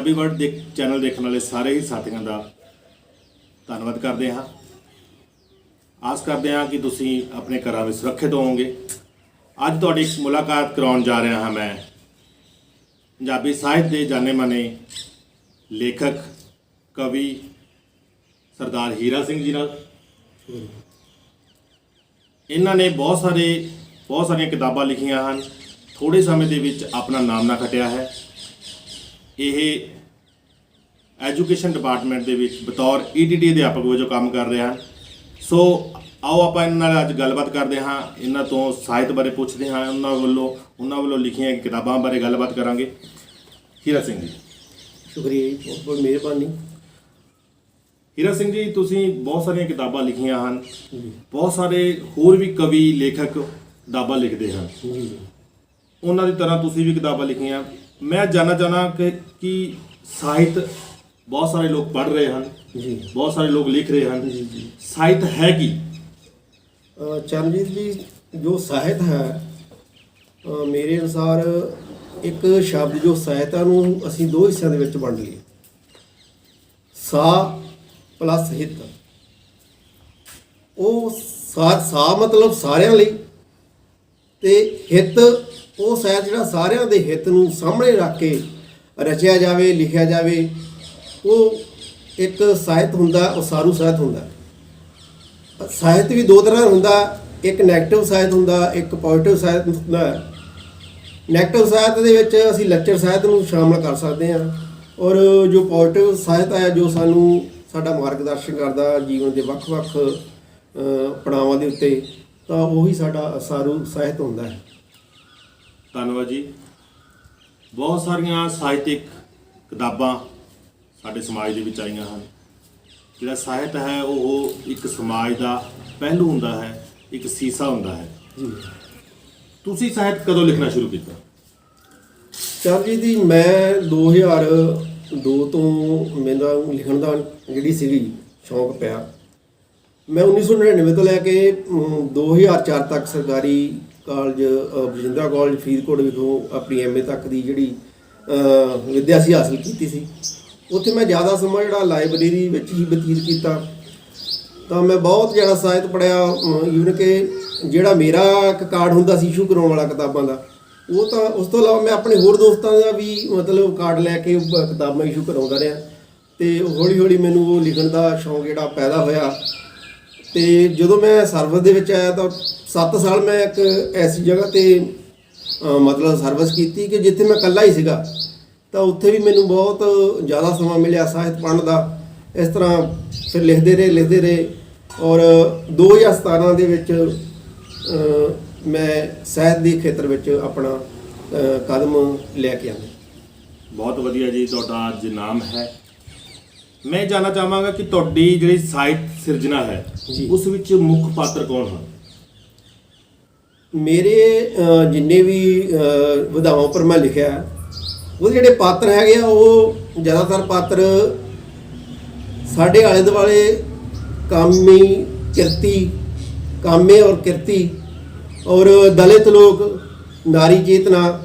Punjabi word ਦੇ channel ਦੇਖਣ ਵਾਲੇ ਸਾਰੇ ਹੀ ਸਾਥੀਆਂ ਦਾ ਧੰਨਵਾਦ ਕਰਦੇ ਹਾਂ। ਆਸ ਕਰਦੇ ਹਾਂ ਕਿ ਤੁਸੀਂ ਆਪਣੇ ਘਰਾਂ ਵਿੱਚ ਸੁਰੱਖਿਅਤ ਹੋਵੋਗੇ। ਅੱਜ ਤੁਹਾਡੀ ਇੱਕ ਮੁਲਾਕਾਤ ਕਰਾਉਣ ਜਾ ਰਿਹਾ ਹਾਂ ਮੈਂ ਪੰਜਾਬੀ ਸਾਹਿਤ ਦੇ ਜਾਣੇ ਮਾਣੇ ਲੇਖਕ ਕਵੀ ਸਰਦਾਰ ਹੀਰਾ ਸਿੰਘ ਜੀ ਨਾਲ। ਇਹਨਾਂ ਨੇ ਬਹੁਤ ਸਾਰੀਆਂ ਕਿਤਾਬਾਂ ਲਿਖੀਆਂ ਹਨ। ਥੋੜੇ ਸਮੇਂ ਦੇ ਵਿੱਚ ਆਪਣਾ ਨਾਮ ਨਾ ਖੱਟਿਆ ਹੈ। ਇਹ ਐਜੂਕੇਸ਼ਨ ਡਿਪਾਰਟਮੈਂਟ ਦੇ ਵਿੱਚ ਬਤੌਰ ETT ਅਧਿਆਪਕ ਵਜੋਂ ਕੰਮ ਕਰ ਰਹੇ ਹਨ। ਸੋ ਆਓ ਆਪਾਂ ਇਹਨਾਂ ਨਾਲ ਅੱਜ ਗੱਲਬਾਤ ਕਰਦੇ ਹਾਂ। ਇਹਨਾਂ ਤੋਂ ਸਾਹਿਤ ਬਾਰੇ ਪੁੱਛਦੇ ਹਾਂ। ਉਹਨਾਂ ਵੱਲੋਂ ਲਿਖੀਆਂ ਕਿਤਾਬਾਂ ਬਾਰੇ ਗੱਲਬਾਤ ਕਰਾਂਗੇ। ਹੀਰਾ ਸਿੰਘ ਜੀ, ਸ਼ੁਕਰੀਆ ਜੀ, ਬਹੁਤ ਬਹੁਤ ਮਿਹਰਬਾਨੀ। ਹੀਰਾ ਸਿੰਘ ਜੀ, ਤੁਸੀਂ ਬਹੁਤ ਸਾਰੀਆਂ ਕਿਤਾਬਾਂ ਲਿਖੀਆਂ ਹਨ। ਬਹੁਤ ਸਾਰੇ ਹੋਰ ਵੀ ਕਵੀ ਲੇਖਕ ਕਿਤਾਬਾਂ ਲਿਖਦੇ ਹਨ। ਉਹਨਾਂ ਦੀ ਤਰ੍ਹਾਂ ਤੁਸੀਂ ਵੀ ਕਿਤਾਬਾਂ ਲਿਖੀਆਂ। ਮੈਂ ਜਾਣਨਾ ਚਾਹੁੰਦਾ ਕਿ ਸਾਹਿਤ ਬਹੁਤ ਸਾਰੇ ਲੋਕ ਪੜ੍ਹ ਰਹੇ ਹਨ ਜੀ, ਬਹੁਤ ਸਾਰੇ ਲੋਕ ਲਿਖ ਰਹੇ ਹਨ ਜੀ। ਸਾਹਿਤ ਹੈ ਕੀ? ਚਰਨਜੀਤ ਜੀ, ਜੋ ਸਾਹਿਤ ਹੈ ਮੇਰੇ ਅਨੁਸਾਰ ਇੱਕ ਸ਼ਬਦ ਜੋ ਸਾਹਿਤ ਹੈ ਨੂੰ ਅਸੀਂ ਦੋ ਹਿੱਸਿਆਂ ਦੇ ਵਿੱਚ ਵੰਡ ਲਈਏ। ਸਾ ਪਲੱਸ ਹਿੱਤ। ਉਹ ਸਾ ਮਤਲਬ ਸਾਰਿਆਂ ਲਈ, ਤੇ ਹਿੱਤ ਉਹ ਸਾਹਿਤ ਜਿਹੜਾ ਸਾਰਿਆਂ ਦੇ ਹਿੱਤ ਨੂੰ ਸਾਹਮਣੇ ਰੱਖ ਕੇ ਰਚਿਆ ਜਾਵੇ, ਲਿਖਿਆ ਜਾਵੇ। ਉਹ ਇੱਕ ਸਾਹਿਤ ਹੁੰਦਾ, ਉਹ ਸਾਰੂ ਸਾਹਿਤ ਹੁੰਦਾ। ਸਾਹਿਤ ਵੀ ਦੋ ਤਰ੍ਹਾਂ ਹੁੰਦਾ, ਇੱਕ ਨੈਗੇਟਿਵ ਸਾਹਿਤ ਹੁੰਦਾ, ਇੱਕ ਪੋਜ਼ਿਟਿਵ ਸਾਹਿਤ ਹੁੰਦਾ। ਨੈਗੇਟਿਵ ਸਾਹਿਤ ਦੇ ਵਿੱਚ ਅਸੀਂ ਲੱਚਰ ਸਾਹਿਤ ਨੂੰ ਸ਼ਾਮਲ ਕਰ ਸਕਦੇ ਹਾਂ, ਔਰ ਜੋ ਪੋਜ਼ਿਟਿਵ ਸਾਹਿਤ ਹੈ ਜੋ ਸਾਡਾ ਮਾਰਗਦਰਸ਼ਨ ਕਰਦਾ ਜੀਵਨ ਦੇ ਵੱਖ-ਵੱਖ ਪੜਾਵਾਂ ਦੇ ਉੱਤੇ, ਤਾਂ ਉਹੀ ਸਾਡਾ ਸਾਰੂ ਸਾਹਿਤ ਹੁੰਦਾ ਹੈ। ਧੰਨਵਾਦ ਜੀ। ਬਹੁਤ ਸਾਰੀਆਂ ਸਾਹਿਤਿਕ ਕਿਤਾਬਾਂ ਸਾਡੇ ਸਮਾਜ ਦੇ ਵਿੱਚ ਆਈਆਂ ਹਨ। ਜਿਹੜਾ ਸਾਹਿਤ ਹੈ ਉਹ ਇੱਕ ਸਮਾਜ ਦਾ ਪਹਿਲੂ ਹੁੰਦਾ ਹੈ, ਇੱਕ ਸੀਸਾ ਹੁੰਦਾ ਹੈ ਜੀ। ਤੁਸੀਂ ਸਾਹਿਤ ਕਦੋਂ ਲਿਖਣਾ ਸ਼ੁਰੂ ਕੀਤਾ? ਚਰਨਜੀਤ ਜੀ, ਮੈਂ 2002 ਤੋਂ ਮੇਰਾ ਲਿਖਣ ਦਾ ਜਿਹੜੀ ਸੀਗੀ ਸ਼ੌਂਕ ਪਿਆ। ਮੈਂ 1999 ਤੋਂ ਲੈ ਕੇ 2004 ਤੱਕ ਸਰਕਾਰੀ ਕਾਲਜ ਬਜਿੰਦਰਾ ਕਾਲਜ ਫਰੀਦਕੋਟ ਵਿਖੋਂ ਆਪਣੀ MA ਤੱਕ ਦੀ ਜਿਹੜੀ ਵਿੱਦਿਆ ਸੀ ਹਾਸਲ ਕੀਤੀ ਸੀ। ਉੱਥੇ ਮੈਂ ਜ਼ਿਆਦਾ ਸਮਾਂ ਜਿਹੜਾ ਲਾਇਬ੍ਰੇਰੀ ਵਿੱਚ ਹੀ ਬਤੀਤ ਕੀਤਾ। ਤਾਂ ਮੈਂ ਬਹੁਤ ਜ਼ਿਆਦਾ ਸਾਹਿਤ ਪੜ੍ਹਿਆ। ਈਵਨ ਕਿ ਜਿਹੜਾ ਮੇਰਾ ਇੱਕ ਕਾਰਡ ਹੁੰਦਾ ਸੀ ਇਸ਼ੂ ਕਰਾਉਣ ਵਾਲਾ ਕਿਤਾਬਾਂ ਦਾ, ਉਹ ਤਾਂ ਉਸ ਤੋਂ ਇਲਾਵਾ ਮੈਂ ਆਪਣੇ ਹੋਰ ਦੋਸਤਾਂ ਦਾ ਵੀ ਮਤਲਬ ਕਾਰਡ ਲੈ ਕੇ ਕਿਤਾਬਾਂ ਇਸ਼ੂ ਕਰਾਉਂਦਾ ਰਿਹਾ। ਅਤੇ ਹੌਲੀ ਹੌਲੀ ਮੈਨੂੰ ਉਹ ਲਿਖਣ ਦਾ ਸ਼ੌਂਕ ਜਿਹੜਾ ਪੈਦਾ ਹੋਇਆ। ਅਤੇ ਜਦੋਂ ਮੈਂ ਸਰਵਿਸ ਦੇ ਵਿੱਚ ਆਇਆ ਤਾਂ 7 ਸਾਲ ਮੈਂ ਇੱਕ ਐਸੀ ਜਗ੍ਹਾ 'ਤੇ ਮਤਲਬ ਸਰਵਿਸ ਕੀਤੀ ਕਿ ਜਿੱਥੇ ਮੈਂ ਇਕੱਲਾ ਹੀ ਸੀਗਾ। ਤਾਂ ਉੱਥੇ ਵੀ ਮੈਨੂੰ ਬਹੁਤ ਜ਼ਿਆਦਾ ਸਮਾਂ ਮਿਲਿਆ ਸਾਹਿਤ ਪੜ੍ਹਨ ਦਾ। ਇਸ ਤਰ੍ਹਾਂ ਫਿਰ ਲਿਖਦੇ ਰਹੇ ਔਰ 2017 ਦੇ ਵਿੱਚ ਮੈਂ ਸਾਹਿਤ ਦੇ ਖੇਤਰ ਵਿੱਚ ਆਪਣਾ ਕਦਮ ਲੈ ਕੇ ਆਇਆ। ਬਹੁਤ ਵਧੀਆ ਜੀ, ਤੁਹਾਡਾ ਅੱਜ ਨਾਮ ਹੈ। ਮੈਂ ਜਾਣਨਾ ਚਾਹਾਂਗਾ ਕਿ ਤੁਹਾਡੀ ਜਿਹੜੀ ਸਾਹਿਤ ਸਿਰਜਣਾ ਹੈ ਉਸ ਵਿੱਚ ਮੁੱਖ ਪਾਤਰ ਕੌਣ ਹਨ? ਮੇਰੇ ਜਿੰਨੇ ਵੀ ਵਿਧਾਵਾਂ ਉੱਪਰ ਮੈਂ ਲਿਖਿਆ ਉਹਦੇ ਜਿਹੜੇ ਪਾਤਰ ਹੈਗੇ ਆ, ਉਹ ਜ਼ਿਆਦਾਤਰ ਪਾਤਰ ਸਾਡੇ ਆਲੇ ਦੁਆਲੇ ਕਾਮੇ ਔਰ ਕਿਰਤੀ ਔਰ ਦਲਿਤ ਲੋਕ, ਨਾਰੀ ਚੇਤਨਾ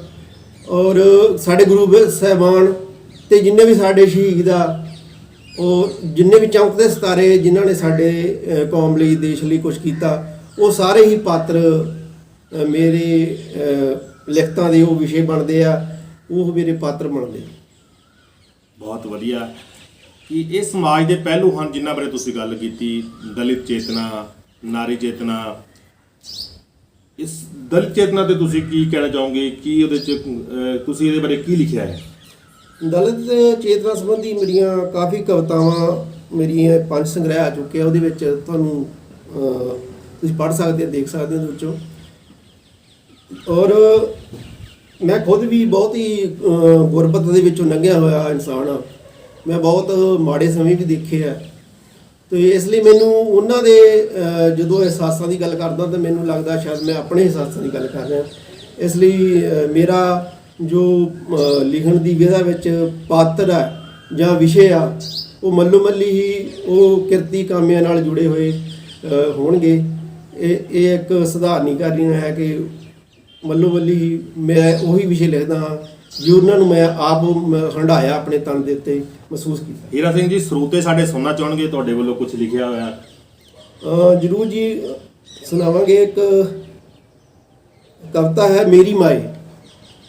ਔਰ ਸਾਡੇ ਗੁਰੂ ਸਾਹਿਬਾਨ ਅਤੇ ਜਿੰਨੇ ਵੀ ਸਾਡੇ ਸ਼ਹੀਦ ਆ, ਉਹ ਜਿੰਨੇ ਵੀ ਚਮਕਦੇ ਸਿਤਾਰੇ ਜਿਨ੍ਹਾਂ ਨੇ ਸਾਡੇ ਕੌਮ ਲਈ, ਦੇਸ਼ ਲਈ ਕੁਛ ਕੀਤਾ, ਉਹ ਸਾਰੇ ਹੀ ਪਾਤਰ ਮੇਰੇ ਲਿਖਤਾਂ ਦੇ ਉਹ ਵਿਸ਼ੇ ਬਣਦੇ ਆ, ਉਹ ਮੇਰੇ ਪਾਤਰ ਬਣਦੇ। ਬਹੁਤ ਵਧੀਆ ਕਿ ਇਹ ਸਮਾਜ ਦੇ ਪਹਿਲੂ ਹਨ ਜਿਨ੍ਹਾਂ ਬਾਰੇ ਤੁਸੀਂ ਗੱਲ ਕੀਤੀ। ਦਲਿਤ ਚੇਤਨਾ, ਨਾਰੀ ਚੇਤਨਾ। ਇਸ ਦਲਿਤ ਚੇਤਨਾ 'ਤੇ ਤੁਸੀਂ ਕੀ ਕਹਿਣਾ ਚਾਹੋਗੇ? ਕੀ ਉਹਦੇ 'ਚ ਤੁਸੀਂ ਇਹਦੇ ਬਾਰੇ ਕੀ ਲਿਖਿਆ ਹੈ? ਦਲਿਤ ਚੇਤਨਾ ਸੰਬੰਧੀ ਮੇਰੀਆਂ ਕਾਫੀ ਕਵਿਤਾਵਾਂ, ਮੇਰੀਆਂ 5 ਸੰਗ੍ਰਹਿ ਆ ਚੁੱਕੇ ਆ। ਉਹਦੇ ਵਿੱਚ ਤੁਹਾਨੂੰ ਤੁਸੀਂ ਪੜ੍ਹ ਸਕਦੇ ਹੋ, ਦੇਖ ਸਕਦੇ ਹੋ ਉਹਦੇ ਵਿੱਚੋਂ। ਔਰ ਮੈਂ ਖੁਦ ਵੀ ਬਹੁਤ ਹੀ ਗੁਰਬਤ ਦੇ ਵਿੱਚੋਂ ਲੰਘਿਆ ਹੋਇਆ ਇਨਸਾਨ ਹਾਂ। ਮੈਂ ਬਹੁਤ ਮਾੜੇ ਸਮੇਂ ਵੀ ਦੇਖੇ ਆ, ਅਤੇ ਇਸ ਲਈ ਮੈਨੂੰ ਉਹਨਾਂ ਦੇ ਜਦੋਂ ਅਹਿਸਾਸਾਂ ਦੀ ਗੱਲ ਕਰਦਾ ਤਾਂ ਮੈਨੂੰ ਲੱਗਦਾ ਸ਼ਾਇਦ ਮੈਂ ਆਪਣੇ ਅਹਿਸਾਸਾਂ ਦੀ ਗੱਲ ਕਰ ਰਿਹਾ। ਇਸ ਲਈ ਮੇਰਾ ਜੋ ਲਿਖਣ ਦੀ ਵਿਧਾ ਵਿੱਚ ਪਾਤਰ ਹੈ ਜਾਂ ਵਿਸ਼ੇ ਆ, ਉਹ ਮੱਲੋ ਮੱਲੀ ਹੀ ਉਹ ਕਿਰਤੀ ਕਾਮਿਆਂ ਨਾਲ ਜੁੜੇ ਹੋਏ ਹੋਣਗੇ। ਇਹ ਇੱਕ ਸਧਾਰਨੀਕਰਨ ਹੈ ਕਿ ਮੱਲੋ ਮੱਲੀ ਮੈਂ ਉਹੀ ਵਿਸ਼ੇ ਲਿਖਦਾ ਹਾਂ ਜੀ ਉਹਨਾਂ ਨੂੰ ਮੈਂ ਆਪ ਹੰਢਾਇਆ, ਆਪਣੇ ਤਨ ਦੇ ਉੱਤੇ ਮਹਿਸੂਸ ਕੀਤਾ। ਹੀਰਾ ਸਿੰਘ ਜੀ, ਸਰੋਤੇ ਸਾਡੇ ਸੁਣਨਾ ਚਾਹਣਗੇ ਤੁਹਾਡੇ ਵੱਲੋਂ ਕੁਝ ਲਿਖਿਆ ਹੋਇਆ। ਜ਼ਰੂਰ ਜੀ, ਸੁਣਾਵਾਂਗੇ। ਇੱਕ ਕਵਿਤਾ ਹੈ ਮੇਰੀ ਮਾਏ।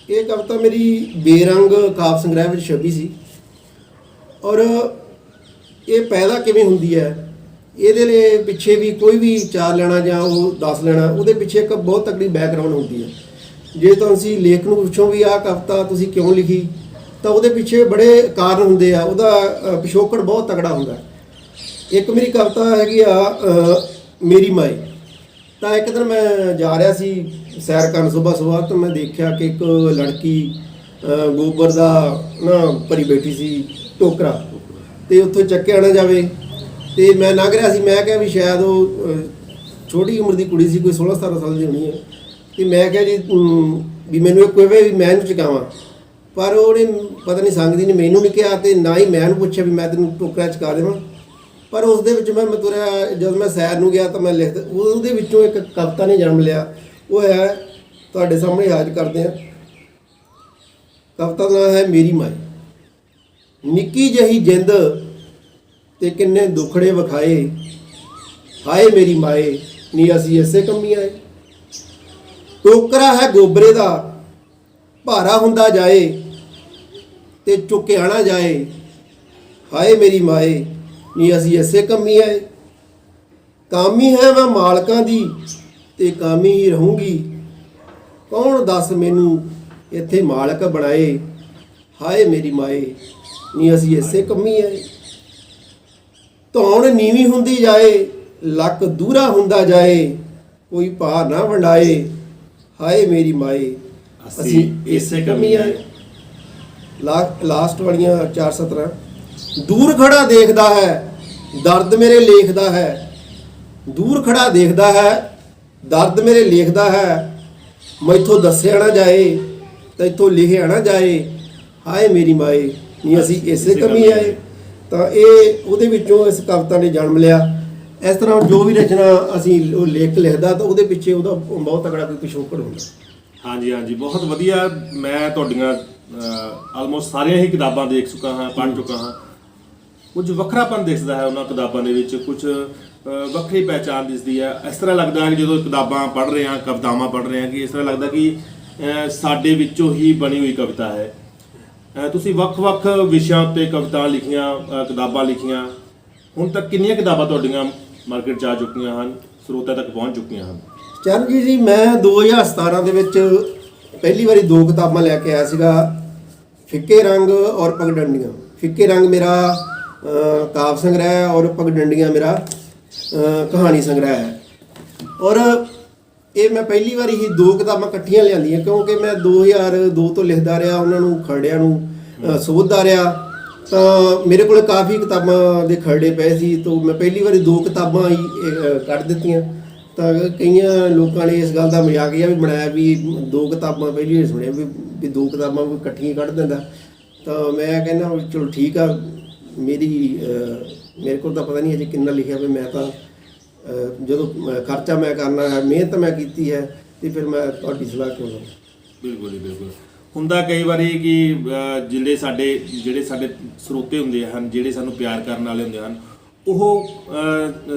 ਇਹ ਕਵਿਤਾ ਮੇਰੀ ਬੇਰੰਗ ਕਾਵਿ ਸੰਗ੍ਰਹਿ ਵਿੱਚ ਛਪੀ ਸੀ। ਔਰ ਇਹ ਪੈਦਾ ਕਿਵੇਂ ਹੁੰਦੀ ਹੈ, ਇਹਦੇ ਲਈ ਪਿੱਛੇ ਵੀ ਕੋਈ ਵੀ 4 ਲੈਣਾ ਜਾਂ ਉਹ 10 ਲੈਣਾ, ਉਹਦੇ ਪਿੱਛੇ ਇੱਕ ਬਹੁਤ ਤਕੜੀ ਬੈਕਗ੍ਰਾਉਂਡ ਹੁੰਦੀ ਹੈ। ਜੇ ਤੁਸੀਂ ਲੇਖ ਨੂੰ ਪੁੱਛੋ ਵੀ ਆਹ ਕਵਿਤਾ ਤੁਸੀਂ ਕਿਉਂ ਲਿਖੀ, ਤਾਂ ਉਹਦੇ ਪਿੱਛੇ ਬੜੇ ਕਾਰਨ ਹੁੰਦੇ ਆ। ਉਹਦਾ ਪਿਛੋਕੜ ਬਹੁਤ ਤਕੜਾ ਹੁੰਦਾ। ਇੱਕ ਮੇਰੀ ਕਵਿਤਾ ਹੈਗੀ ਆ ਮੇਰੀ ਮਾਏ। ਤਾਂ ਇੱਕ ਦਿਨ ਮੈਂ ਜਾ ਰਿਹਾ ਸੀ ਸੈਰ ਕਰਨ ਸੁਬਾਹ ਤਾਂ ਮੈਂ ਦੇਖਿਆ ਕਿ ਇੱਕ ਲੜਕੀ ਗੋਬਰ ਦਾ ਨਾ ਭਰੀ ਬੈਠੀ ਸੀ ਟੋਕਰਾ, ਤੇ ਉੱਥੋਂ ਚੱਕਿਆ ਨਾ ਜਾਵੇ। ਤੇ ਮੈਂ ਲੰਘ ਰਿਹਾ ਸੀ, ਮੈਂ ਕਿਹਾ ਵੀ ਸ਼ਾਇਦ ਉਹ ਛੋਟੀ ਉਮਰ ਦੀ ਕੁੜੀ ਸੀ, ਕੋਈ 16-17 ਸਾਲ ਦੀ ਹੋਣੀ ਹੈ। ਤੇ ਮੈਂ ਕਿਹਾ ਜੀ ਵੀ ਮੈਨੂੰ ਇੱਕ ਕਹੇ ਵੀ ਮੈਂ ਇਹਨੂੰ ਚੁਕਾਵਾਂ, ਪਰ ਉਹਨੇ ਪਤਾ ਨਹੀਂ ਸੰਗਦੀ ਨੇ ਮੈਨੂੰ ਨਹੀਂ ਕਿਹਾ, ਤੇ ਨਾ ਹੀ ਮੈਂ ਇਹਨੂੰ ਪੁੱਛਿਆ ਵੀ ਮੈਂ ਤੈਨੂੰ ਟੋਕਰਾ ਚੁਕਾ ਦੇਵਾਂ। ਪਰ ਉਸ ਦੇ ਵਿੱਚ ਮੈਂ ਤੁਰਿਆ, ਜਦੋਂ ਮੈਂ ਸੈਰ ਨੂੰ ਗਿਆ ਤਾਂ ਮੈਂ ਲਿਖਦਾ, ਉਹਦੇ ਵਿੱਚੋਂ ਇੱਕ ਕਵਿਤਾ ਨੇ ਜਨਮ ਲਿਆ। ਉਹ ਹੈ ਤੁਹਾਡੇ ਸਾਹਮਣੇ ਹਾਜ਼ਰ ਕਰਦੇ ਹਾਂ। ਕਵਿਤਾ ਦਾ ਨਾਮ ਹੈ ਮੇਰੀ ਮਾਏ। ਨਿੱਕੀ ਜਿਹੀ ਜਿੰਦ ਤੇ ਕਿੰਨੇ ਦੁਖੜੇ ਵਿਖਾਏ, ਹਾਏ ਮੇਰੀ ਮਾਏ ਨੀ ਅਸੀਂ ਇਸੇ ਕੰਮੀ ਆਏ। ਟੋਕਰਾ ਹੈ ਗੋਬਰੇ ਦਾ ਭਾਰਾ ਹੁੰਦਾ ਜਾਏ, ਤੇ ਚੁੱਕਿਆ ਨਾ ਜਾਏ, ਹਾਏ ਮੇਰੀ ਮਾਏ ਨੀ ਅਸੀਂ ਇਸੇ ਕੰਮੀ ਆਏ। ਕਾਮੀ ਹੈ ਮੈਂ ਮਾਲਕਾਂ ਦੀ ਤੇ ਕਾਮੀ ਹੀ ਰਹੂੰਗੀ, ਕੌਣ ਦੱਸ ਮੈਨੂੰ ਇੱਥੇ ਮਾਲਕ ਬਣਾਏ, ਹਾਏ ਮੇਰੀ ਮਾਏ ਨੀ ਅਸੀਂ ਇਸੇ ਕੰਮੀ ਆਏ। ਧੌਣ ਨੀਵੀਂ ਹੁੰਦੀ ਜਾਏ, ਲੱਕ ਦੂਰਾ ਹੁੰਦਾ ਜਾਏ, ਕੋਈ ਭਾਰ ਨਾ ਵੰਡਾਏ, ਹਾਏ ਮੇਰੀ ਮਾਏ ਅਸੀਂ ਇਸੇ ਕੰਮੀ ਆਏ। ਲਾਸਟ ਵਾਲੀਆਂ 4 ਸਤਰਾਂ। ਦੂਰ ਖੜਾ ਦੇਖਦਾ ਹੈ ਦਰਦ ਮੇਰੇ ਲੇਖਦਾ ਹੈ, ਦੂਰ ਖੜਾ ਦੇਖਦਾ ਹੈ ਦਰਦ ਮੇਰੇ ਲੇਖਦਾ ਹੈ, ਮੈਥੋਂ ਦੱਸਿਆ ਨਾ ਜਾਏ ਤੇ ਇੱਥੋਂ ਲਿਖਿਆ ਨਾ ਜਾਏ, ਹਾਏ ਮੇਰੀ ਮਾਏ ਨੀ ਅਸੀਂ ਇਸੇ ਕੰਮੀ ਆਏ। ਤਾਂ ਇਹ ਉਹਦੇ ਵਿੱਚੋਂ ਇਸ ਕਵਿਤਾ ਨੇ ਜਨਮ ਲਿਆ। ਇਸ ਤਰ੍ਹਾਂ ਜੋ ਵੀ ਰਚਨਾ ਅਸੀਂ ਉਹ ਲੇਖ ਲਿਖਦਾ ਤਾਂ ਉਹਦੇ ਪਿੱਛੇ ਉਹਦਾ ਬਹੁਤ ਤਕੜਾ ਕੋਈ ਪਿਛੋਕੜ ਹੁੰਦਾ। ਹਾਂਜੀ ਹਾਂਜੀ, ਬਹੁਤ ਵਧੀਆ। ਮੈਂ ਤੁਹਾਡੀਆਂ ਆਲਮੋਸਟ ਸਾਰੀਆਂ ਹੀ ਕਿਤਾਬਾਂ ਦੇਖ ਚੁੱਕਾ ਹਾਂ, ਪੜ੍ਹ ਚੁੱਕਾ ਹਾਂ। ਕੁਝ ਵੱਖਰਾਪਨ ਦਿਸਦਾ ਹੈ ਉਹਨਾਂ ਕਿਤਾਬਾਂ ਦੇ ਵਿੱਚ, ਕੁਝ ਵੱਖਰੀ ਪਹਿਚਾਣ ਦਿਸਦੀ ਹੈ। ਇਸ ਤਰ੍ਹਾਂ ਲੱਗਦਾ ਹੈ ਕਿ ਜਦੋਂ ਕਿਤਾਬਾਂ ਪੜ੍ਹ ਰਹੇ ਹਾਂ, ਕਵਿਤਾਵਾਂ ਪੜ੍ਹ ਰਹੇ ਹਾਂ, ਕਿ ਇਸ ਤਰ੍ਹਾਂ ਲੱਗਦਾ ਕਿ ਸਾਡੇ ਵਿੱਚੋਂ ਹੀ ਬਣੀ ਹੋਈ ਕਵਿਤਾ ਹੈ। ਤੁਸੀਂ ਵੱਖ-ਵੱਖ ਵਿਸ਼ਿਆਂ ਉੱਤੇ ਕਵਿਤਾ ਲਿਖੀਆਂ, ਕਿਤਾਬਾਂ ਲਿਖੀਆਂ। ਹੁਣ ਤੱਕ ਕਿੰਨੀਆਂ ਕਿਤਾਬਾਂ ਤੁਹਾਡੀਆਂ ਮਾਰਕੀਟ 'ਚ ਆ ਚੁੱਕੀਆਂ ਹਨ, ਸਰੋਤਿਆਂ ਤੱਕ ਪਹੁੰਚ ਚੁੱਕੀਆਂ ਹਨ? ਚਰਨਜੀਤ ਜੀ, ਮੈਂ 2017 ਦੇ ਵਿੱਚ ਪਹਿਲੀ ਵਾਰੀ 2 ਕਿਤਾਬਾਂ ਲੈ ਕੇ ਆਇਆ ਸੀਗਾ, ਫਿੱਕੇ ਰੰਗ ਔਰ ਪਗਡੰਡੀਆਂ। ਫਿੱਕੇ ਰੰਗ ਮੇਰਾ ਕਾਵਿ ਸੰਗ੍ਰਹਿ ਹੈ ਔਰ ਪਗਡੰਡੀਆਂ ਮੇਰਾ ਕਹਾਣੀ ਸੰਗ੍ਰਹਿ ਹੈ। ਔਰ ਇਹ ਮੈਂ ਪਹਿਲੀ ਵਾਰੀ ਹੀ 2 ਕਿਤਾਬਾਂ ਇਕੱਠੀਆਂ ਲਿਆਂਦੀਆਂ, ਕਿਉਂਕਿ ਮੈਂ 2002 ਤੋਂ ਲਿਖਦਾ ਰਿਹਾ, ਉਹਨਾਂ ਨੂੰ ਖਰੜਿਆਂ ਨੂੰ ਸੋਧਦਾ ਰਿਹਾ। ਤਾਂ ਮੇਰੇ ਕੋਲ ਕਾਫੀ ਕਿਤਾਬਾਂ ਦੇ ਖਰੜੇ ਪਏ ਸੀ, ਤਾਂ ਮੈਂ ਪਹਿਲੀ ਵਾਰੀ 2 ਕਿਤਾਬਾਂ ਹੀ ਕੱਢ ਦਿੱਤੀਆਂ। ਤਾਂ ਕਈਆਂ ਲੋਕਾਂ ਨੇ ਇਸ ਗੱਲ ਦਾ ਮਜ਼ਾਕੀਆ ਵੀ ਬਣਾਇਆ ਵੀ 2 ਕਿਤਾਬਾਂ ਪਹਿਲੀ ਵਾਰ ਸੁਣਿਆ ਵੀ 2 ਕਿਤਾਬਾਂ ਕੋਈ ਇਕੱਠੀਆਂ ਕੱਢ ਦਿੰਦਾ। ਤਾਂ ਮੈਂ ਕਹਿੰਦਾ ਚਲੋ ਠੀਕ ਆ, ਮੇਰੇ ਕੋਲ ਤਾਂ ਪਤਾ ਨਹੀਂ ਅਜੇ ਕਿੰਨਾ ਲਿਖਿਆ ਵੀ, ਮੈਂ ਤਾਂ ਜਦੋਂ ਖਰਚਾ ਮੈਂ ਕਰਨਾ ਹੈ, ਮਿਹਨਤ ਮੈਂ ਕੀਤੀ ਹੈ, ਤੇ ਫਿਰ ਮੈਂ ਤੁਹਾਡੀ ਸਲਾਹ ਕਿਉਂ ਲਵਾਂ। ਬਿਲਕੁਲ ਜੀ, ਬਿਲਕੁਲ। ਹੁੰਦਾ ਕਈ ਵਾਰੀ ਕਿ ਜਿਹੜੇ ਸਾਡੇ ਸਰੋਤੇ ਹੁੰਦੇ ਹਨ, ਜਿਹੜੇ ਸਾਨੂੰ ਪਿਆਰ ਕਰਨ ਵਾਲੇ ਹੁੰਦੇ ਹਨ, ਉਹ